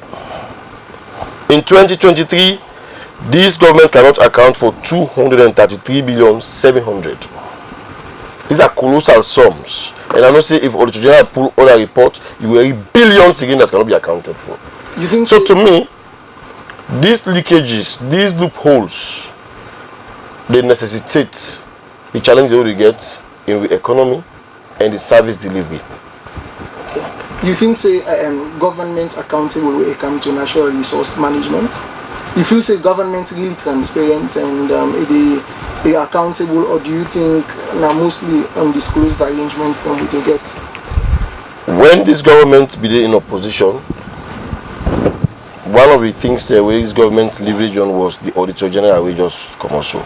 In 2023, this government cannot account for 233 billion 700. These are colossal sums, and I know say if Auditor General pull other report, you will have billions again that cannot be accounted for.
You think
so? To me, these leakages, these loopholes, they necessitate the challenge they will get in the economy and the service delivery.
You think say government accountable when it comes to natural resource management? You feel say government really transparent and they accountable, or do you think now mostly undisclosed arrangements that we can get?
When this government be in opposition, one of the things where this government leverage on was the Auditor General we just come also.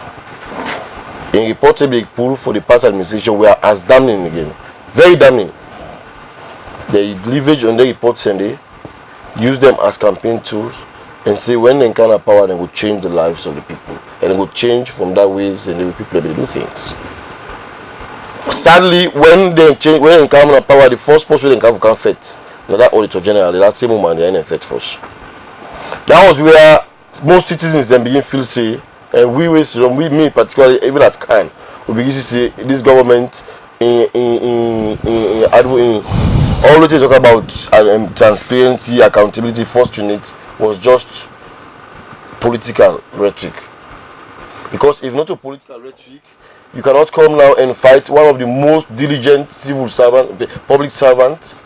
In reports they pull for the past administration were as damning again. Very damning. They leverage on the reports and they use them as campaign tools and say when they encounter power, they will change the lives of the people. And it will change from that ways and the people they do things. Sadly, when they encounter power, the first person they can fit. That Auditor General, the last same moment they are in effect first. That was where most citizens then begin feel say, and me particularly, even at Khan, we begin to say this government always talk about transparency, accountability, first unit was just political rhetoric. Because if not a political rhetoric, you cannot come now and fight one of the most diligent civil servant, public servant,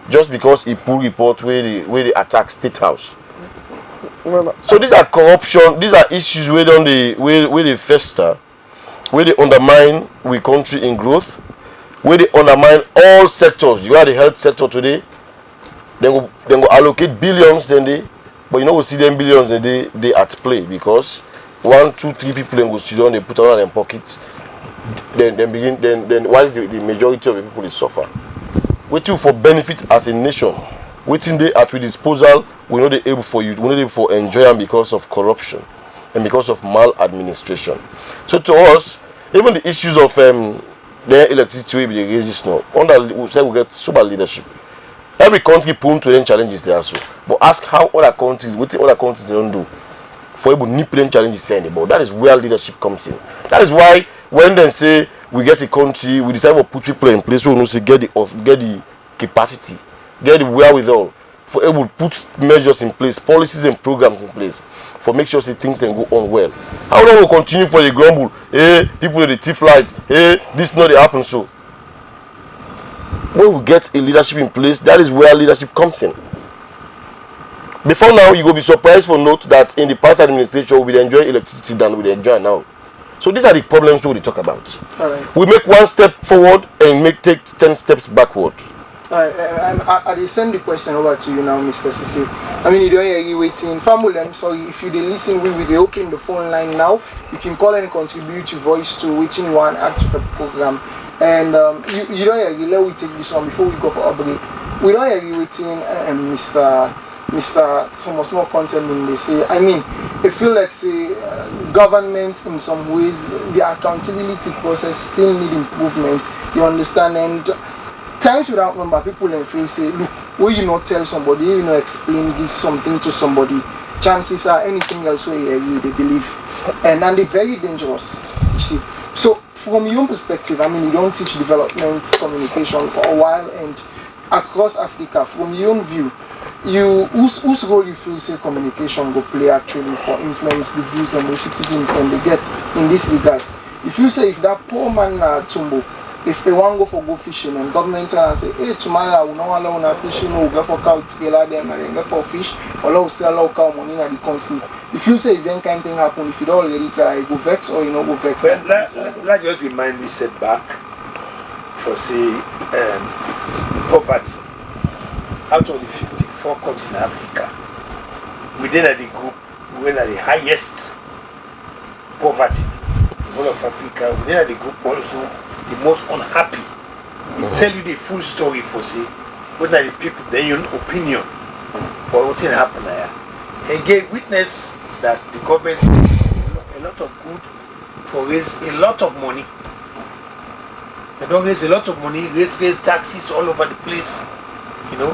just because he pull report where they attack State House. Well, so these are corruption, these are issues where they fester, where they undermine we country in growth, where they undermine all sectors. You are the health sector today, then go allocate billions but you know we see them billions they at play because 1, 2, 3 people then go sit down, they put on their pockets, then why is the majority of the people they suffer? Waiting for benefit as a nation, waiting they at with disposal, we're not able for you, we're not able for enjoying because of corruption and because of maladministration. So to us, even the issues of the electricity will be raised now. Under we say we get super leadership. Every country put to them challenges there also. But ask how other countries, what other countries they don't do for able to nip them challenges saying but that is where leadership comes in. That is why when they say we get a country, we decide to put people in place who know say get the capacity, get the wherewithal for able to put measures in place, policies and programs in place for make sure say things can go on well. How long will continue for the grumble? Hey, people with the thief lights. Hey, this not happen so. When we get a leadership in place, that is where leadership comes in. Before now, you will be surprised for note that in the past administration, we enjoy electricity than we enjoy now. So these are the problems we talk about.
Right.
We make one step forward and take 10 steps backward.
I send the question over to you now, Mr. Sise. I mean, you don't hear you waiting. Family, I'm sorry, if you listen, we will open the phone line now. You can call and contribute your voice to waiting you want add to the program. And you don't hear you, let me take this one before we go for a break. We don't hear you waiting, Mr. Some small content in they say. I mean, I feel like say government in some ways the accountability process still need improvement. You understand? And times without number, people in feel say, look, will you not tell somebody, you not explain this something to somebody? Chances are anything else where they believe, and they're very dangerous. You see. So from your own perspective, I mean, you don't teach development communication for a while and across Africa. From your own view, whose role you feel say communication go play actually for influence the views and the citizens and they get in this regard? If you say if that poor man Tumbo, if they want to go fishing and government and say, hey, tomorrow we don't allow na fishing, we go for cow trailer them and go for fish, or allow sell cow money in the country. If you say if then kind of thing happen, if you don't already tell you go vex or you know go vex.
Well, that just remind me setback for say poverty. Out of the 54 countries in Africa, within the group, we are the highest poverty in all of Africa. Within the group also the most unhappy. They tell you the full story for say, but now the people then your opinion or what's in happen there. And get witness that the government a lot of good for raise a lot of money. They don't raise a lot of money, raise taxes all over the place. You know,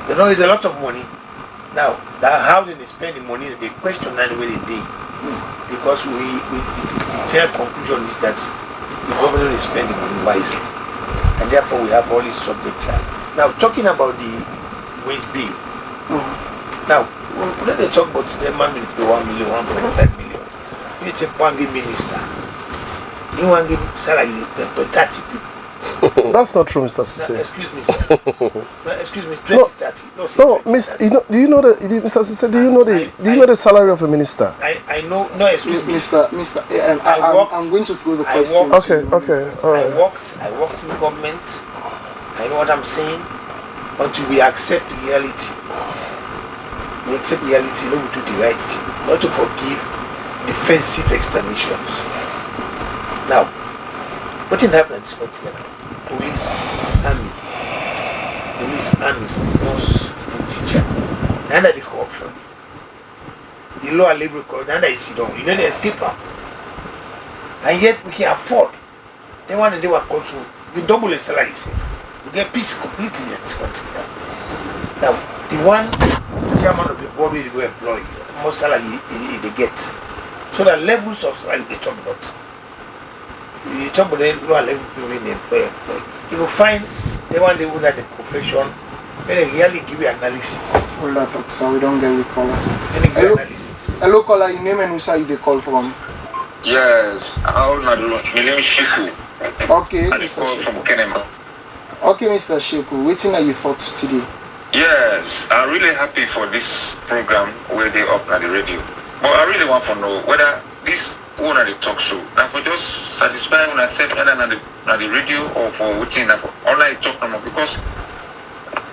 they don't raise a lot of money. Now, that how they spend the money, they question anyway they do. Because the general conclusion is that the government is spending money wisely, and therefore we have all these subjects. Now, talking about the wage bill. Now, when they talk about the man with the 1 million, 1.5 million, you take one minister, you want to give salary to 30 people.
That's not true, Mr. Sise.
No, excuse me, sir. No, excuse me, 2030.
No, Mr. Do you know Mr. Sise? Do you know the salary of a minister?
I know. No, excuse me,
I'm going to throw the question.
Okay, all right.
I worked in government. I know what I'm saying. Until we accept reality. We accept reality, not to do the right thing, not to forgive defensive explanations. Now, what in happened in this country now? Police, army, nurse, and teacher. Under the corruption, the lower level corruption, under the sit down, you know the escaper. And yet we can afford. They want to do work also. We double the salary safe. We get peace completely in this country. Now, the one chairman of the board will go employ, more salary they get. So the levels of salary they talk about. You talk about the lower level people in the employ. You will find the one they would have the profession, they really give you analysis.
Hold on, so we don't get the caller.
Analysis.
Hello, caller, your name and who say you the call from?
Yes, I'm Million Shiku.
Okay,
I call from Kenema.
Okay, Mr. Shiku, waiting at your thoughts today.
Yes, I'm really happy for this program where they up at the radio. But I really want to know whether this one at the talk show, now for just satisfy when I said whether at the radio or for waiting for online talk number, because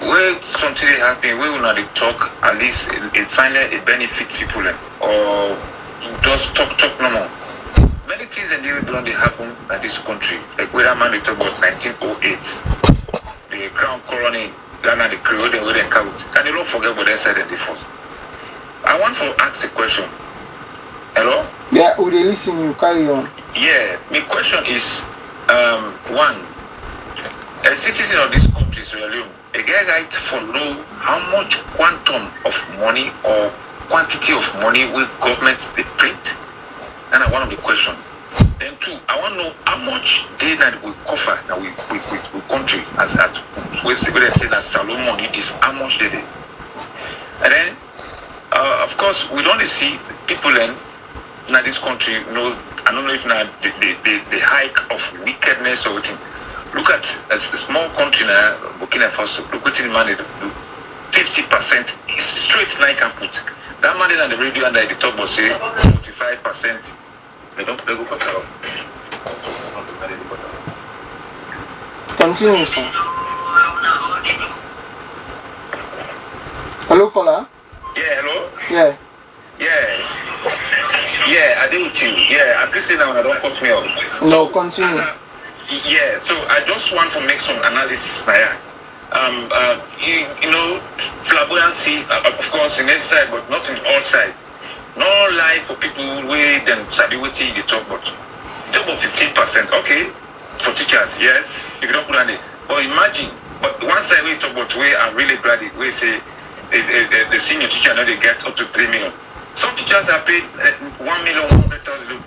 where something happen, we will not talk, at least it finally it benefits people or just talk no more. Many things that don't happen in this country, like whether man they talk about 1908, the crown colony, Ghana, the Creole, they wouldn't count, and they don't forget what they said in the first. I want to ask a question. Hello?
Yeah, we listen you, carry on.
Yeah, my question is, one, a citizen of this country, Sierra Leone, a guy right for know how much quantum of money or quantity of money will government they print? And I want the question. Then two, I want to know how much they that we cover now we country as we say that Salomon it is how much did it? And then of course we don't see people in this country, I don't know if now the hike of wickedness or anything. Look at a small country now, Burkina Faso, look what the money do. 50% is straight now can put. That money on the radio and the top will say 45%. They go cut out.
Continue, sir. Hello, caller.
Yeah, hello?
Yeah.
Yeah, I deal with you. Yeah, at least now I don't cut me off.
No, continue.
Yeah, so I just want to make some analysis now. Flamboyancy, of course, in this side, but not in all sides. No lie for people where them study what they talk about. Talk about 15%, okay, for teachers, yes, if you don't put on it. But imagine, but one side we talk about where I'm really glad we say the senior teacher now they get up to 3 million. Some teachers are paid 1,100,000.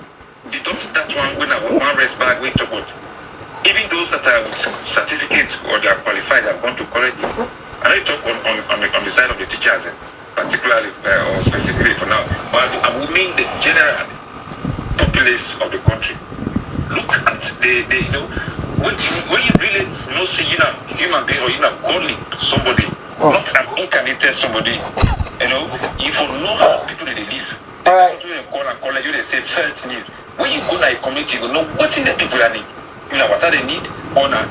Deduct that one when I one rest back we talk about. Even those that are with certificates or they are qualified have gone to college. And I talk on the side of the teachers, particularly or specifically for now. But I will mean the general populace of the country. Look at the when you really see human being or godly somebody, not an incarnated somebody, you will know how people they live. All right. Call you they say felt need. When you go to a community, you know what in the people are need. What are they need? Or na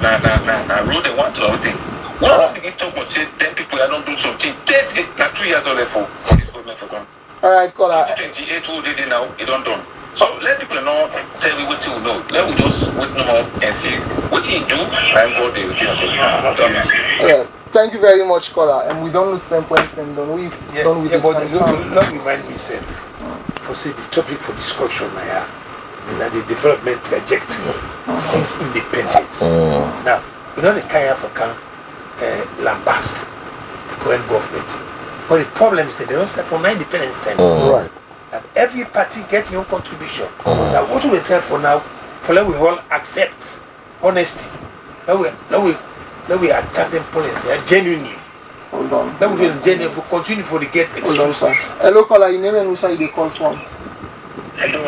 road they want or anything. When I begin to talk about say 10 people are not doing something, 2 years old for this government for done.
Alright, caller.
28 who did it now, it don't done. So let people know, tell me what you know. Let me just wait no more and see what you do and what they will do.
Yeah. Thank you very much, caller. And we don't lose 10 points and done with the time.
Not remind myself for say the topic for discussion now. And the development trajectory since independence. Now, the kind of lambast the current government. But the problem is that they don't start from independence time.
Right.
Now, every party gets your contribution. Now, what do we tell for now? For let we all accept honesty. Now we attack them policy genuinely.
Hold on.
Now we will genuinely continue for the get excuses.
Hello, caller. You name and we say they call from.
Hello,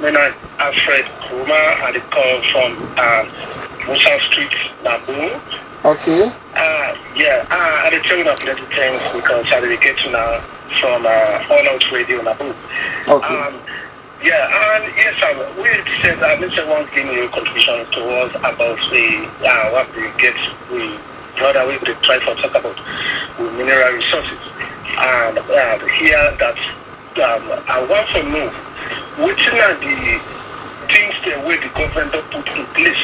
my name is Alfred Kuma. I call from Musa Street, Nabu.
Okay.
I did tell you plenty things because I did get to now from All Out Radio, Nabu.
Okay.
We said Mr. Wong gave me a contribution towards about what we brother we could try to talk about with mineral resources. And here that I want to know which are the things the way the government put in place,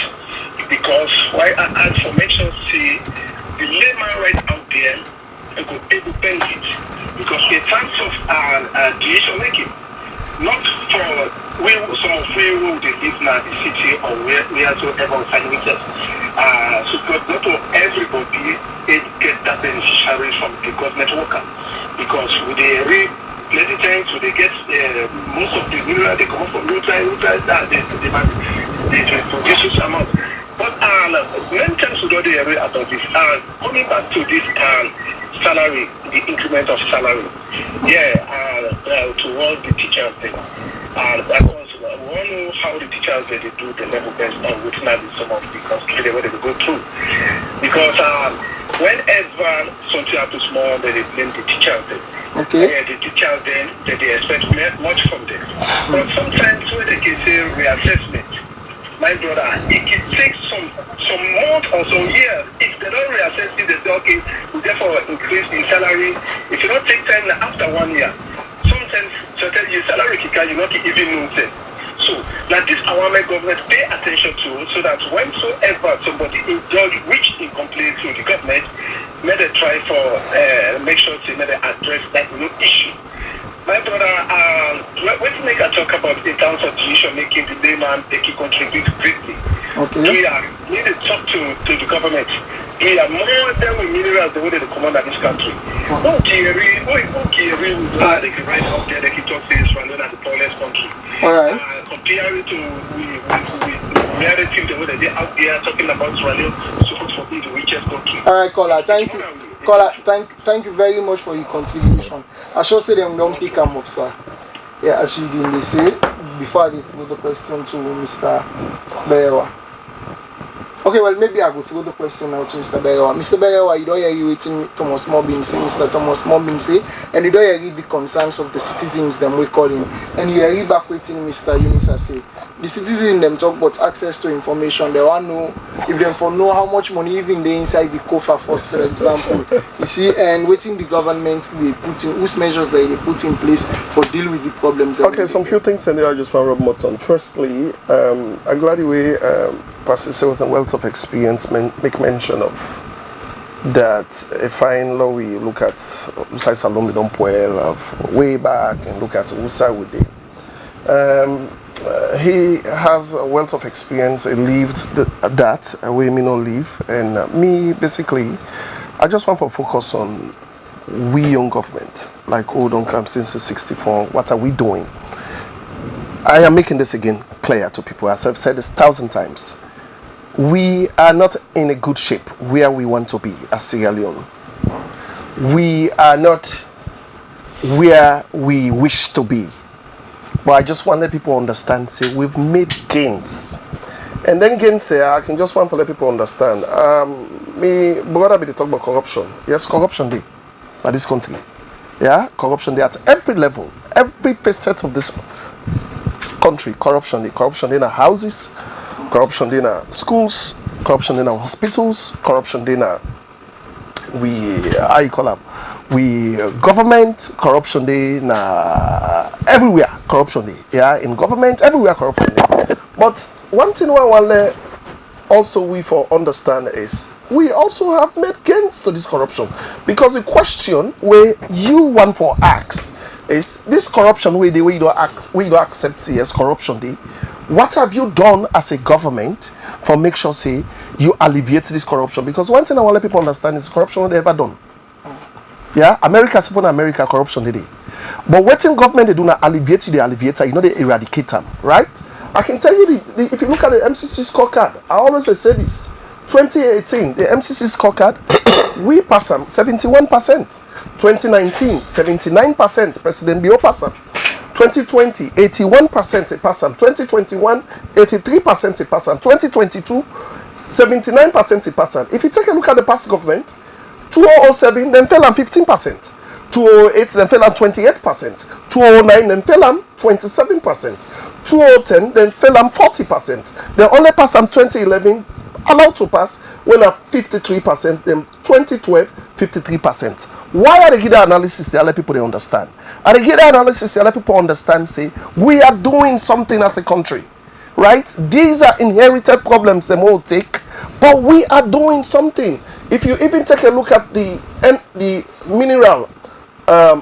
because why I ask for make sure see the layman right out there and go able to benefit, because in terms of decision making, not for some of we who they live now in the city or wheresoever we find ourselves. So not to everybody get that beneficiary from the government worker, because with the plenty times when they get most of the mineral they come up from outside that they produce this amount. But many times we don't hear about this. Coming back to this salary, the increment of salary, towards the teachers thing. Because we all know how the teachers they do the level best on which now some of the constraints where they go through. Because whenever something happens small, they blame the teachers.
Okay.
The teachers then they expect much from them. But sometimes when they can say reassessment, my brother, it can take some months or some years. If they don't reassess it, they say, okay, we therefore increase the salary. If you don't take time after 1 year, sometimes certain your salary kicker, you not even know it. So, like this, our government pay attention to, so that whensoever somebody reach in complaint to the government, may they try for make sure they may they address that issue. My brother, what make I talk about in terms of decision making, the layman, they can contribute greatly.
Okay.
We need to talk to the government. We are more than we minerals the way they command in this country. Okay, they can write up there, they can talk to Israel and the poorest country.
Alright.
Comparing to we narrative the way that they're out there talking about Israel, support for the rich richest country.
All right, caller, thank you. Caller, thank you very much for your contribution. I should say them don't pick them up, sir. Yeah, as you did say before I did throw the question to Mr. Berewa. Okay, well, maybe I will throw the question now to Mr. Berewa. Mr. Berewa, you don't hear you waiting Thomas Mobbin say, Mr. Thomas Mobbin say, and you don't hear the concerns of the citizens them we call him, and you hear back waiting Mr. Unisa say. The citizens them talk about access to information. They want to know if them for know how much money even they inside the coffer first, for example. You see, and waiting the government they put in whose measures they put in place for deal with the problems.
Okay, some few things and I just want to rub more on. Firstly, I'm glad the way Pastor with a wealth of experience make mention of that a fine law we look at Usai Salome Don Poel of way back and look at Usai with he has a wealth of experience. He lived that way me not live, and me basically, I just want to focus on we young government like old don't come since 64. What are we doing? I am making this again clear to people. As I've said this 1,000 times, we are not in a good shape where we want to be as Sierra Leone. We are not where we wish to be. But I just want to let people understand, say, we've made gains. And then gains, say, I can just want to let people understand. Me, brother, be the talk about corruption. Yes, corruption day by this country. Yeah, corruption day at every level, every facet of this country. Corruption day. Corruption day in our houses, corruption day in our schools, corruption day in our hospitals, corruption day in our, how you call them? We government, corruption day everywhere, corruption day. Yeah, in government, everywhere, corruption day. But one thing I want to also we for understand is we also have made gains to this corruption, because the question where you want for ask is this corruption where you don't accept yes corruption day. What have you done as a government for make sure say you alleviate this corruption? Because one thing I want to let people understand is corruption what they ever done. Yeah, America's upon America corruption today. But what in government they do not alleviate the alleviator, you know, they eradicate them, right? I can tell you if you look at the MCC scorecard, I always say this. 2018, the MCC scorecard, we pass them 71%. 2019, 79%. President Bio pass them. 2020, 81% pass them. 2021, 83% pass them. 2022, 79% pass them. If you take a look at the past government, 2007 then fell on 15%, 2008 then fell on 28%, 2009 then fell on 27%, 2010 then fell on 40%. They only passed on 2011, allowed to pass when at 53%, then 2012 53%. Why are they give the analysis? They let people they understand. And they give the analysis, they let people understand. Say we are doing something as a country, right? These are inherited problems they will take, but we are doing something. If you even take a look at the mineral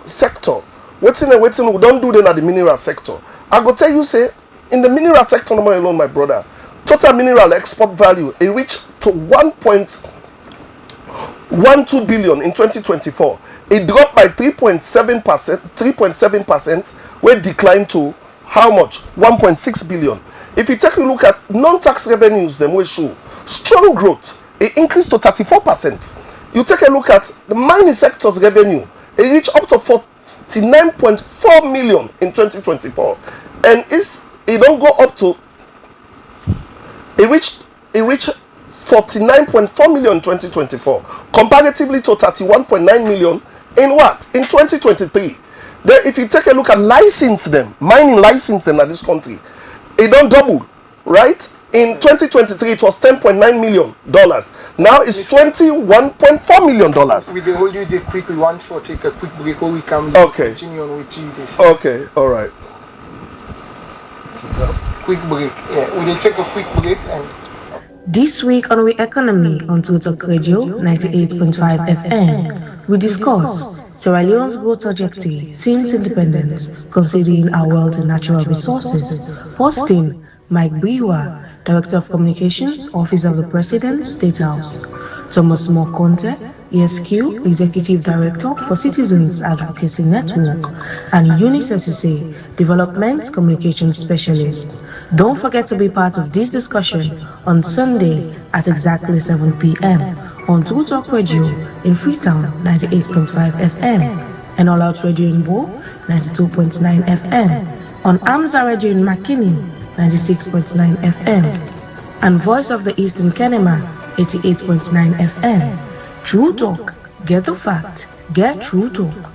sector, what's we don't do them at the mineral sector. I go tell you, say, in the mineral sector alone, my brother, total mineral export value, it reached to 1.12 billion in 2024. It dropped by 3.7%, where it declined to how much? 1.6 billion. If you take a look at non-tax revenues, them will show strong growth. It increased to 34%. You take a look at the mining sector's revenue, it reached up to 49.4 million in 2024, and it don't go up to it reached 49.4 million in 2024, comparatively to 31.9 million in what? In 2023. Then if you take a look at mining license them at this country, it don't double, right? In 2023, it was $10.9 million. Now it's $21.4 million.
We will hold you the quick. We want to take a quick break or we can continue on with you this.
Okay, all right.
Quick break. Yeah, we will take a quick break. And
This week on We Economy on Talk Radio 98.5 FM, we discuss Sierra Leone's growth trajectory since independence, considering our wealth and natural resources. Hosting Mike Biwa, Director of Communications, Office of the President, State House. Thomas Mokonte, ESQ, Executive Director for Citizens Advocacy Network, and Eunice Sese, Development Communications Specialist. Don't forget to be part of this discussion on Sunday at exactly 7 p.m. on True Talk Radio in Freetown 98.5 FM, and All Out Radio in Bo 92.9 FM, on Amza Radio in Makini 96.9 FM, and Voice of the East in Kenema 88.9 FM. True Talk, get the fact, get True Talk.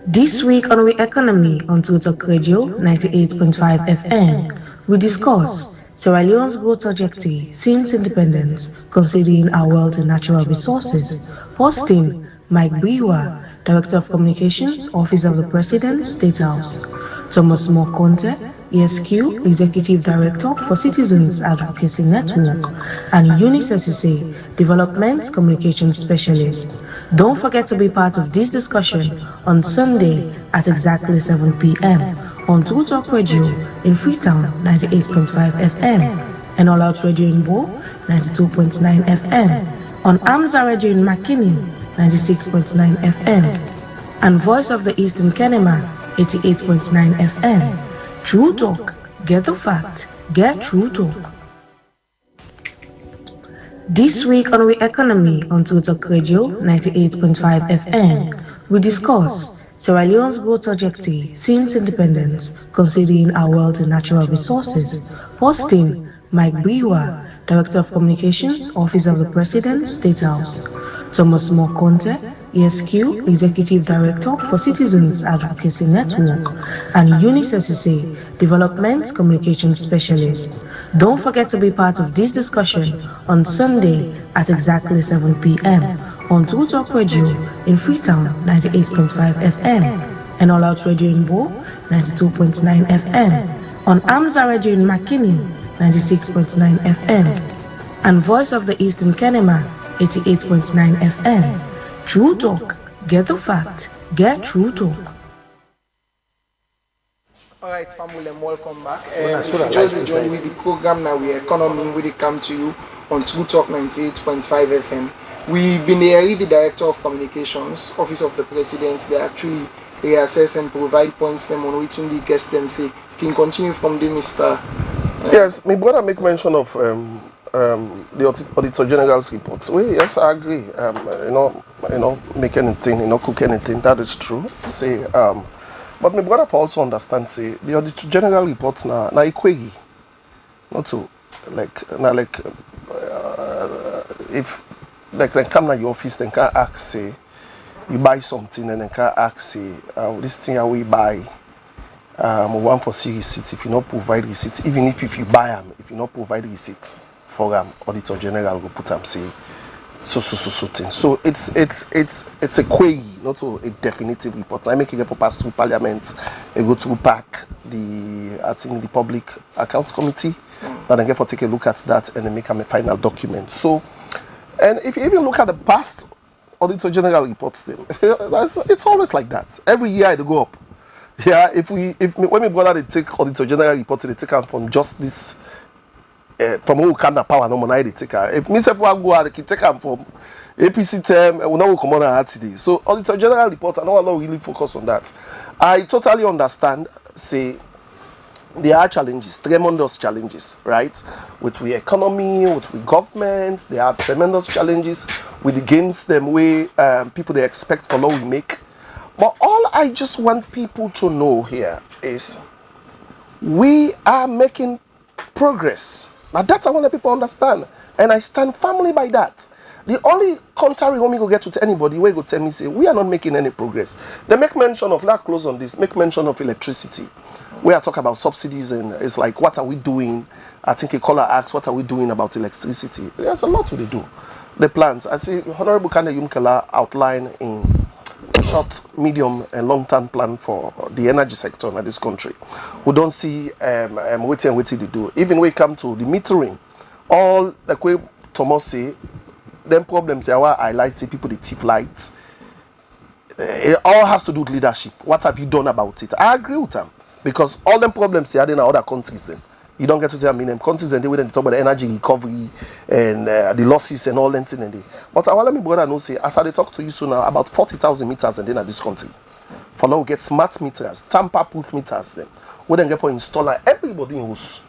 This week on We Economy on True Talk Radio 98.5 FM, we discuss Sierra Leone's growth trajectory since independence, considering our wealth and natural resources. Hosting Mike Biwa, Director of Communications, Office of the President, State House. Thomas Mokonte, ESQ, Executive Director for Citizens Advocacy Network, and Eunice Esise, Development Communications Specialist. Don't forget to be part of this discussion on Sunday at exactly 7 p.m. on True Talk Radio in Freetown 98.5 FM, and All Out Radio in Bo 92.9 FM, on Amza Radio in Makini 96.9 FM, and Voice of the East in Kenema 88.9 FM. True Talk, get the fact, get True Talk. This week on We Economy on True Talk Radio 98.5 FM, we discuss Sierra Leone's growth trajectory since independence, considering our wealth and natural resources. Hosting Mike Biwa, Director of Communications, Office of the President, State House. Thomas Mokonte, ESQ, Executive Director for Citizens Advocacy Network, and Eunice Esise, Development Communications Specialist. Don't forget to be part of this discussion on Sunday at exactly 7 p.m. on True Talk Radio in Freetown 98.5 FM, and All Out Radio in Bo 92.9 FM, on Amza Radio in Makini 96.9 FM, and Voice of the East in Kenema 88.9 FM. True Talk, get the fact, get True Talk.
Alright, family, and welcome back. If you just joined with the program now, We Economy, we come to you on True Talk 98.5 FM. We've been there with the Director of Communications, Office of the President. They actually reassess and provide points them on which the guests them say. Can continue from there, Mr.
Yes, my brother make mention of the Auditor General's report. Well, yes, I agree. Make anything, cook anything. That is true. Say, but my brother also understands. Say, the Auditor General report na equity, not to if come to your office, then can ask say you buy something, and then can ask say this thing I will buy. We want for see receipts. If you not provide receipts, even if you buy them, if you not provide receipts for Auditor General will put them say so thing. So it's a query, not a definitive report. I make it go pass through Parliament, I go through PAC, the Public Accounts Committee, then I get for take a look at that and then make a final document. So, and if you even look at the past Auditor General reports, it's always like that. Every year they go up. Yeah, when my brother they take Auditor General report, they take out from just this, from who can power no money they take out. If myself will go out, they can take out from APC term, we now come on at today. So Auditor General report, I know a lot really focus on that. I totally understand. Say there are challenges, tremendous challenges, right? With the economy, with the government, there are tremendous challenges with the gains them way people they expect for law we make. But all I just want people to know here is we are making progress. Now that's I want people understand. And I stand firmly by that. The only contrary when we go get to anybody, where go tell me say we are not making any progress. They make mention of, like close on this, make mention of electricity. We are talking about subsidies and it's like what are we doing? I think a caller asks what are we doing about electricity? There's a lot to do. The plans. I see Honorable Kande Yumkela outline in short, medium, and long-term plan for the energy sector in this country. We don't see waiting to do. Even when we come to the metering, all like way Thomas say, them problems are why I like see people the tip lights. It all has to do with leadership. What have you done about it? I agree with them because all them problems are in other countries. Then you don't get to tell me them countries and they will talk about the energy recovery and the losses and all that thing. But I want me brother know say as I talk to you soon now about 40,000 meters and then at this country. For now we get smart meters, tamper-proof meters then. We then get for installer everybody in house.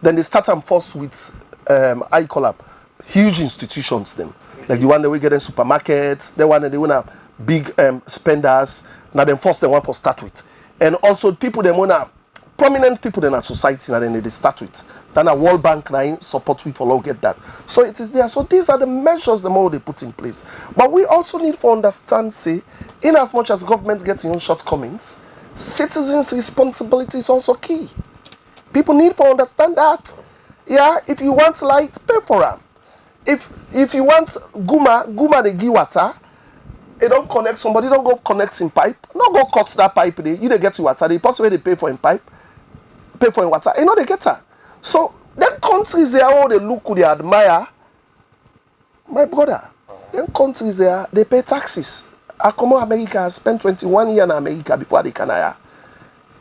Then they start and first with I call up huge institutions them. Like the one that we get in supermarkets, the one that they wanna big spenders, now then first they want to start with. And also people they wanna prominent people in our society and then they start with. Then a World Bank now support we follow get that. So it is there. So these are the measures the more they put in place. But we also need to understand, say, in as much as government gets in shortcomings, citizens' responsibility is also key. People need to understand that. Yeah, if you want light, pay for them. If you want guma they give water, they don't connect somebody, don't go connect in pipe, not go cut that pipe there. You they get your water, they possibly they pay for in pipe, pay for in water, you know they get that. So then countries there all they look, they admire. My brother, then countries there they pay taxes. I come to America, I spent 21 years in America before they can hire.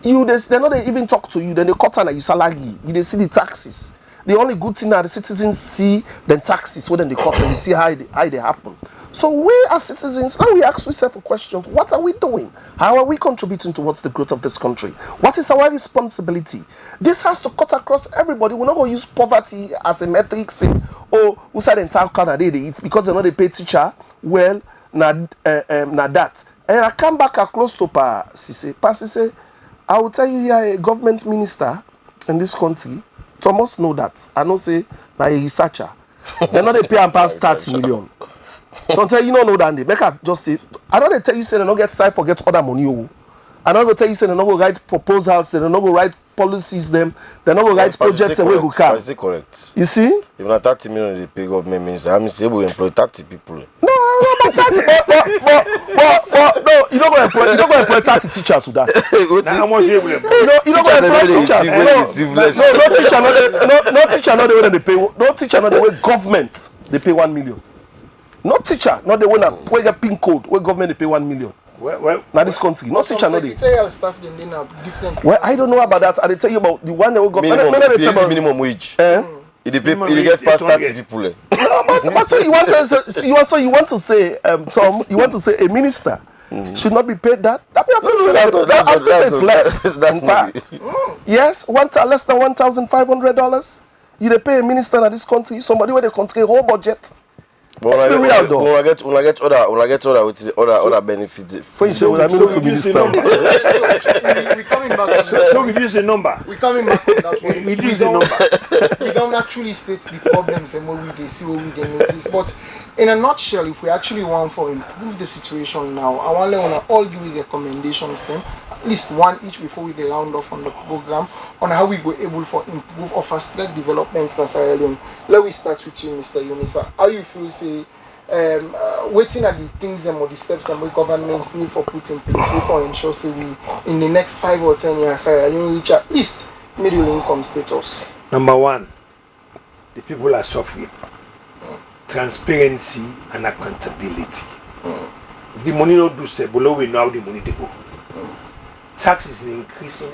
They not they even talk to you, then they cut on your salary, you they see the taxes. The only good thing that the citizens see the taxes when they cut and they see how they happen. So we as citizens, now we ask ourselves a question, what are we doing? How are we contributing towards the growth of this country? What is our responsibility? This has to cut across everybody. We're not going to use poverty as a metric, say, oh, who said in town Canada they eat because they know they pay teacher, well, na that. And I come back close to Pa Sise, I will tell you here, a government minister in this country, Thomas know that. I know say, na a researcher. They know they pay and pass 30 million. Sometimes you don't know that they make her just say, I don't tell you say they don't get side forget other money. I don't go tell you say they don't go write proposals, they don't go write policies them, they don't go write projects and we go come.
Is it correct?
You see?
Even 30 million they pay government minister, I mean say we employ 30 people.
No, but 30 no, you don't go employ 30 teachers with that.
How much you will employ?
You don't go employ teachers. No teacher not the way they pay. No teacher not the way government they pay 1 million. No teacher, not the one that we get pin code where government they pay 1 million.
Well,
now this country, no teacher, no
secretarial staff them then have different.
Well, I don't know about that. I tell you about the one that we got
minimum wage. It gets past 30 people.
No, but so you want to say, Tom, you want to say a minister should not be paid that? I think it's less. That's fact. Yes, less than $1,500. You they pay a minister in this country, somebody where they control whole budget.
But when I get other benefits.
For you say, well, I'm not to be this time.
We coming back.
So reduce the number.
We coming back on that point.
Reduce the number.
We don't actually state the problems and what we they see, what we they notice. But in a nutshell, if we actually want to improve the situation now, I want to all give you recommendations then, at least one each before we round off on the program on how we go able for improve or fast-track developments in Sierra Leone. Let me start with you, Mr. Yunisa. How you feel say waiting at the things and the steps that we government need for put in place for ensure say we in the next 5 or 10 years Sierra Leone reach at least middle income status.
Number one, the people are suffering. Transparency and accountability. If the money not do say below we know how the money they go. Taxes is increasing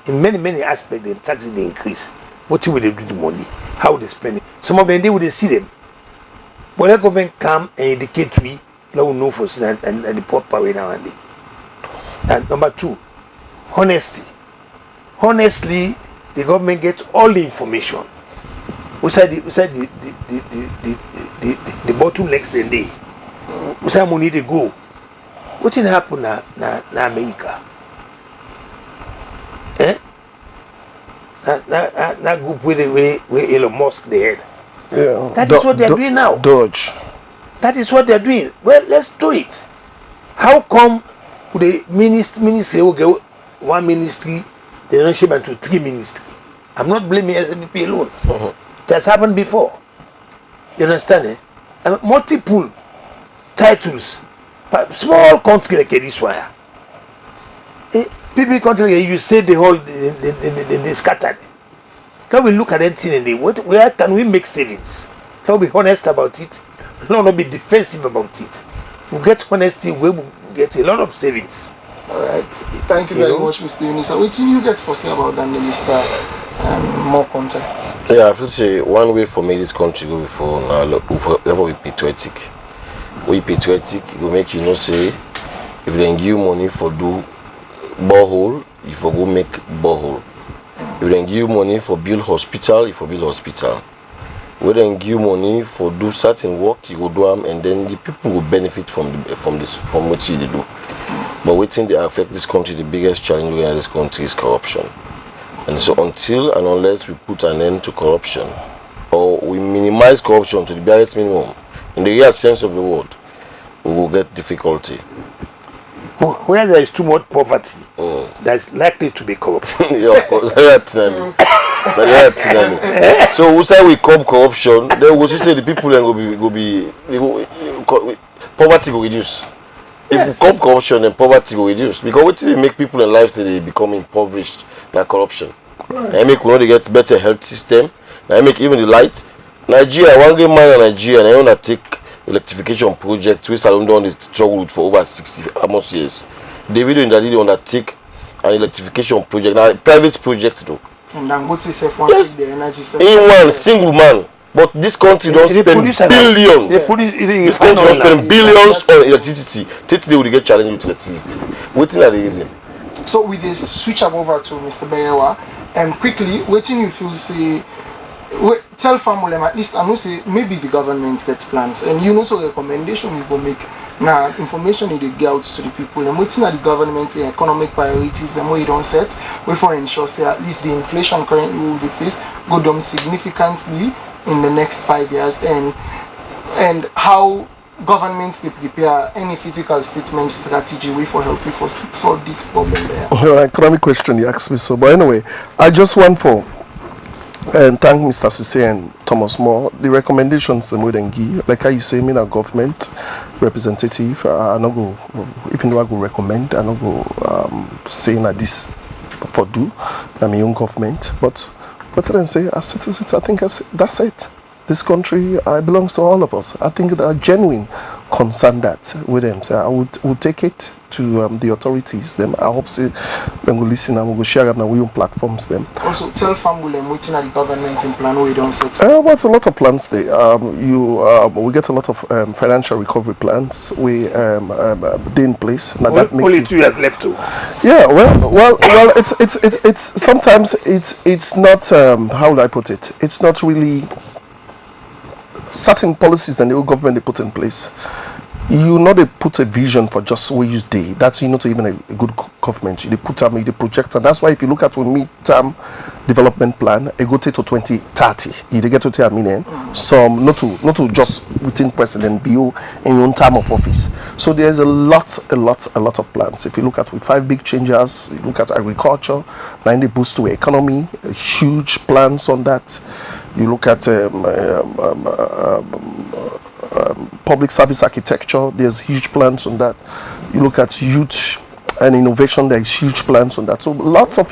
in many aspects. The taxes they increase. What will they do with the money? How they spend it? Some of them they will see them. But the government come and educate me, let we know for and the proper way now and then. And number two, honesty. Honestly, the government gets all the information. We said the bottlenecks then they. We said money they go. What did happen na America? Na group where Elon Musk they had.
Yeah.
That is what they are doing now.
Dodge.
That is what they are doing. Well, let's do it. How come the ministry will get one ministry, they don't shape into 3 ministries? I'm not blaming SMPP alone. It has happened before. You understand? Multiple titles. But small country like this one. People country you say the whole they scattered. Now we look at that thing and where can we make savings? Can we be honest about it? Not be defensive about it. If we get honesty, we will get a lot of savings.
Alright. Thank you very much, Mr. Yunisa. What do you get for say about that, Mr. More content?
Yeah, I feel say one way for me this country go before now level we patriotic. We patriotic, it will make you know say if they give you money for do borehole, you for go make borehole. If they give you money for build hospital, you for build hospital. We then give money for do certain work, you go do them, and then the people will benefit from what you do. But waiting they affect this country, the biggest challenge we have in this country is corruption. And so until and unless we put an end to corruption, or we minimize corruption to the barest minimum, in the real sense of the word, we will get difficulty.
Where there is too much poverty, there is likely to be corruption.
Yeah, of course. So we say we curb corruption, then we say the people then poverty will reduce. If we curb corruption, then poverty will reduce. Because what they make people in life today become impoverished like corruption. They make we know they get better health system. They make even the light. Nigeria, one great man in Nigeria, they want to take electrification project which Salon done struggle with for over 60 almost years. David and Daddy undertake an electrification project, now a private project though.
And then what's this one? Yes, the energy sector.
In one single man. But this country don't spend billions. This country don't spend billions on electricity. They will get challenged with electricity. Waiting at the reason.
So with this switch up over to Mr. Beyewa, quickly, waiting you feel say tell family at least I know say maybe the government gets plans and you know so recommendation you go make now information you get out to the people and waiting at the government economic priorities the way you don't set we for ensure say at least the inflation currently will be face go down significantly in the next 5 years and how governments they prepare any physical statement strategy way for help you for solve this problem there.
Well, economic question you asked me so, but anyway, I just want for and thank Mr. Sise and Thomas Moore. The recommendations them wouldn't give, like how you say, me a government representative. I not go, even though I go recommend, I not go saying that this for do. I'm my own government, but what I say as citizens, I think that's it. This country belongs to all of us. I think there are genuine concern that with them. So I would take it to the authorities. Them I hope say them will listen and we will share them on our own platforms. Them
also tell family and waiting at the government in plan we don't set.
What's a lot of plans there. We get a lot of financial recovery plans. We they in place. Now that
only 2 years left too.
Yeah, well. It's sometimes it's not how would I put it? It's not really. Certain policies that the old government they put in place, you know they put a vision for just where you stay. That's not even a good government. They put they project, and that's why if you look at a mid-term development plan, it go take to 2030. You get to tell me some not to just within President Bio in your own term of office. So there's a lot of plans. If you look at with 5 big changes, you look at agriculture, 90 boost to economy, huge plans on that. You look at public service architecture, there's huge plans on that. You look at youth and innovation, there's huge plans on that. So lots of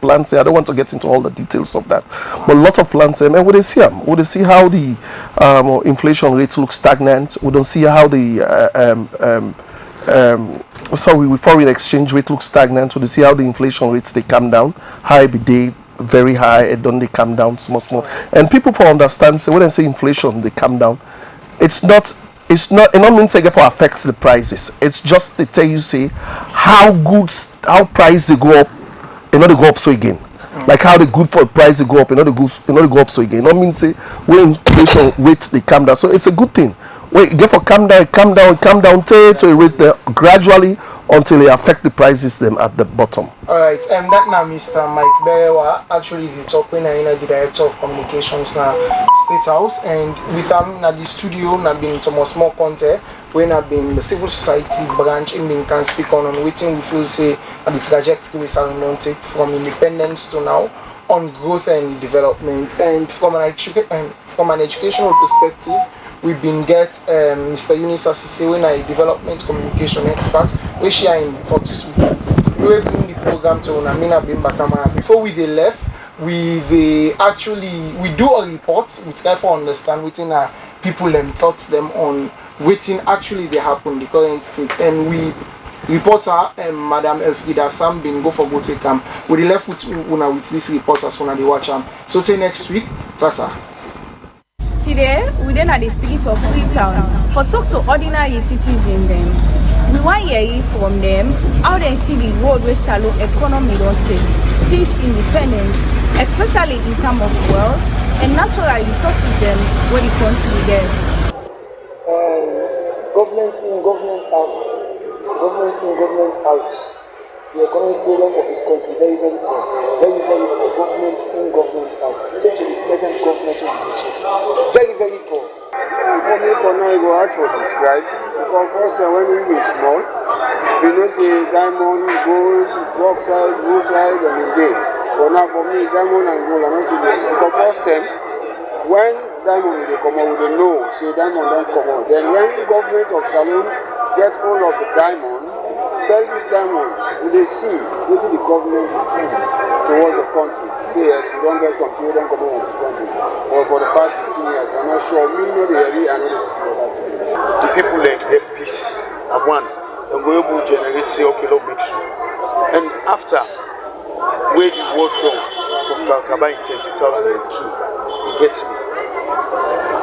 plans there. I don't want to get into all the details of that, but a lot of plans there. And we they see them. We they see how the inflation rates look stagnant. We don't see how the foreign exchange rate looks stagnant. We see how the inflation rates they come down. High be day. Very high, and then they come down small. And people for understand, so when I say inflation, they come down. It's not, it not means they for affect the prices. It's just they tell you say how price they go up, and not they go up so again. Like how the good for price they go up, and not they go up so again. It not means say when inflation rates they come down. So it's a good thing. Wait, get for come down, to a rate there gradually until they affect the prices them at the bottom.
Alright, and that now Mr. Mike Beyewa, actually the talk when I the director of communications now State House, and with him na the studio na been Thomas More Conte, when I've been the civil society branch in being can speak on waiting we feel say at the trajectory we don't take from independence to now on growth and development, and from an educational perspective. We've been Mr. Eunice Sise, when I development communication expert, we share in thoughts too. We bring the program to Namina Bimbatama. Before we left, we do a report. We try to understand within our people and thoughts them on waiting actually they happen the current state, and we reporter Madam Elfrida Sam bin go for go take camp. We left with this report as one of the watch So till next week, tata.
Today, we then at the streets of Freetown for talk to ordinary citizens. We want to hear from them how they see the road with Salone economy don't take since independence, especially in terms of wealth and natural resources them when it comes to the gets.
Government in, government out. Government in, government out. The economic program of this country very, very poor. Very, very poor. Government in, government out. Take to the present government of the nation. Very, very poor.
For me, for now, it go hard for describe. Because first, when we were small, we know say diamond, gold, bauxite, bullside, and in day. But now for me, diamond and gold, I don't see them. Because first time, when diamond will come out, we don't know, say diamond don't come out. Then when the government of Salone get hold of the diamond, sell this diamond, we they see, go to the government towards the country. Say yes, we don't get some children coming out of this country. But for the past 15 years, I'm not sure, me know the area, I know the see about it.
The people like get peace at one, and we able to generate zero kilometers. And after, where the world go from Kalkaba in 2002, it gets me.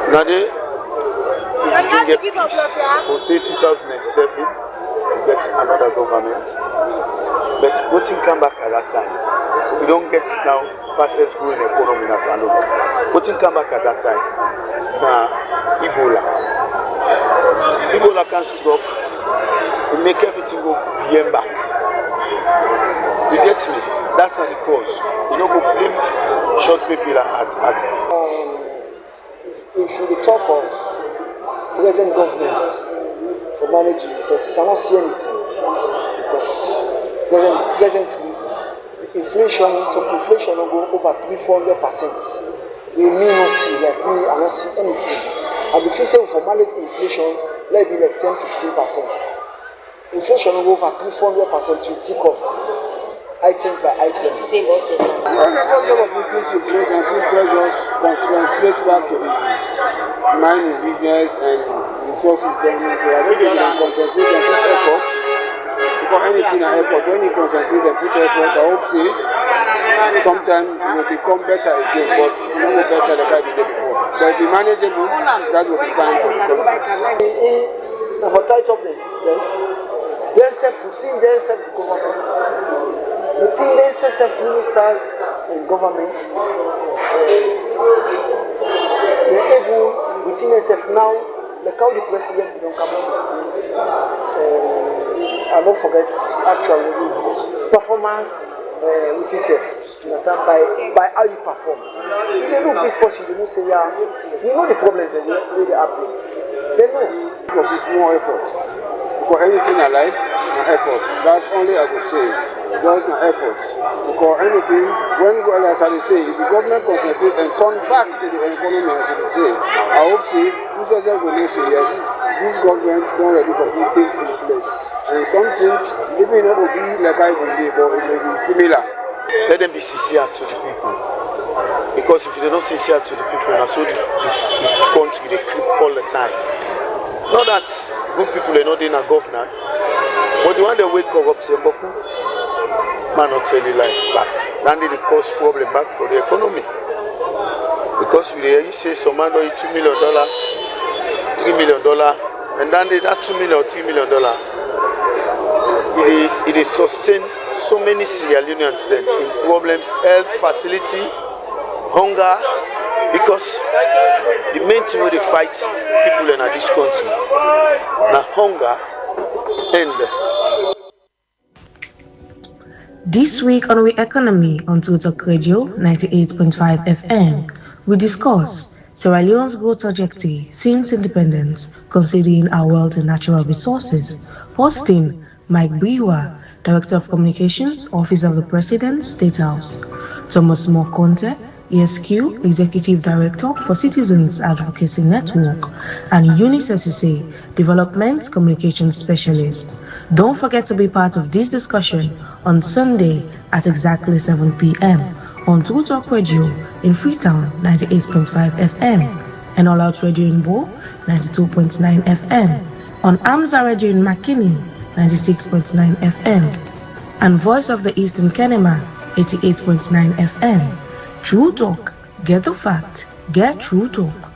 Now they can get peace for 2007, we get another government. But what thing come back at that time? We don't get now fastest growing economy in Salone. What thing come back at that time? Now Ebola. Ebola can struck, we make everything go beyond back. You get me? That's not the cause. You don't go blame short people at
If you talk of present government for managing resources, I don't see anything because presently the inflation will go over 300%. We may not see, like me, I don't see anything. And if you say for manage inflation, let it be like 10-15%. Inflation will go over 300%. You think of items by items.
When they just give up increase inflation and food pressures straight back to the mining business and resources development, so I think they can concentrate and put efforts. Because anything an effort, when you concentrate and put effort, I hope say sometimes it will become better again, but it won't be better than the day before. But if it's manageable, that will be fine for the country.
Now for tight up the seatbelt, they say 14, they say the government. The thing they say ministers in government, they're able within SF now, like how the president don't come out and see. I don't forget actually performance with himself. You understand by how you perform. If they look this person, they don't say, yeah, we know the problems that they happen. They know.
Put more effort. For anything in life, no effort. That's only I could say. There's no effort. Because anything, as I say, if the government concentrate and turn back to the economy, as I say, I hope see, this yourself will say yes, this government is not ready for put things in place. And some things, even it will be like I will be, but it will be similar.
Let them be sincere to the people. Because if they're not sincere to the people, now so the country they creep all the time. Not that good people are not in a governance, but the one they wake up saying, Boku, man not tell you life back. Then they cause problem back for the economy. Because we you say some man owe you $2 million, $3 million, and then that $2 million or $3 million, it sustain so many Sierra Leoneans in problems, health facility, hunger, because the main thing where they fight people in this country, now hunger and.
This week on We Economy on Talk Radio 98.5 FM, we discuss Sierra Leone's growth trajectory since independence, considering our wealth and natural resources. Hosting Mike Biwa, Director of Communications, Office of the President, State House. Thomas Mokonte, ESQ, Executive Director for Citizens Advocacy Network, and Eunice Sise, Development Communications Specialist. Don't forget to be part of this discussion on Sunday at exactly 7 p.m. on Talk Radio in Freetown 98.5 FM, and All Out Radio in Bo 92.9 FM, on Amza Radio in Makini 96.9 FM, and Voice of the Eastern Kenema 88.9 FM. True Talk. Get the fact. Get True Talk.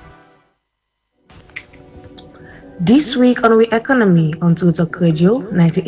This week on We Economy on Talk Radio 98.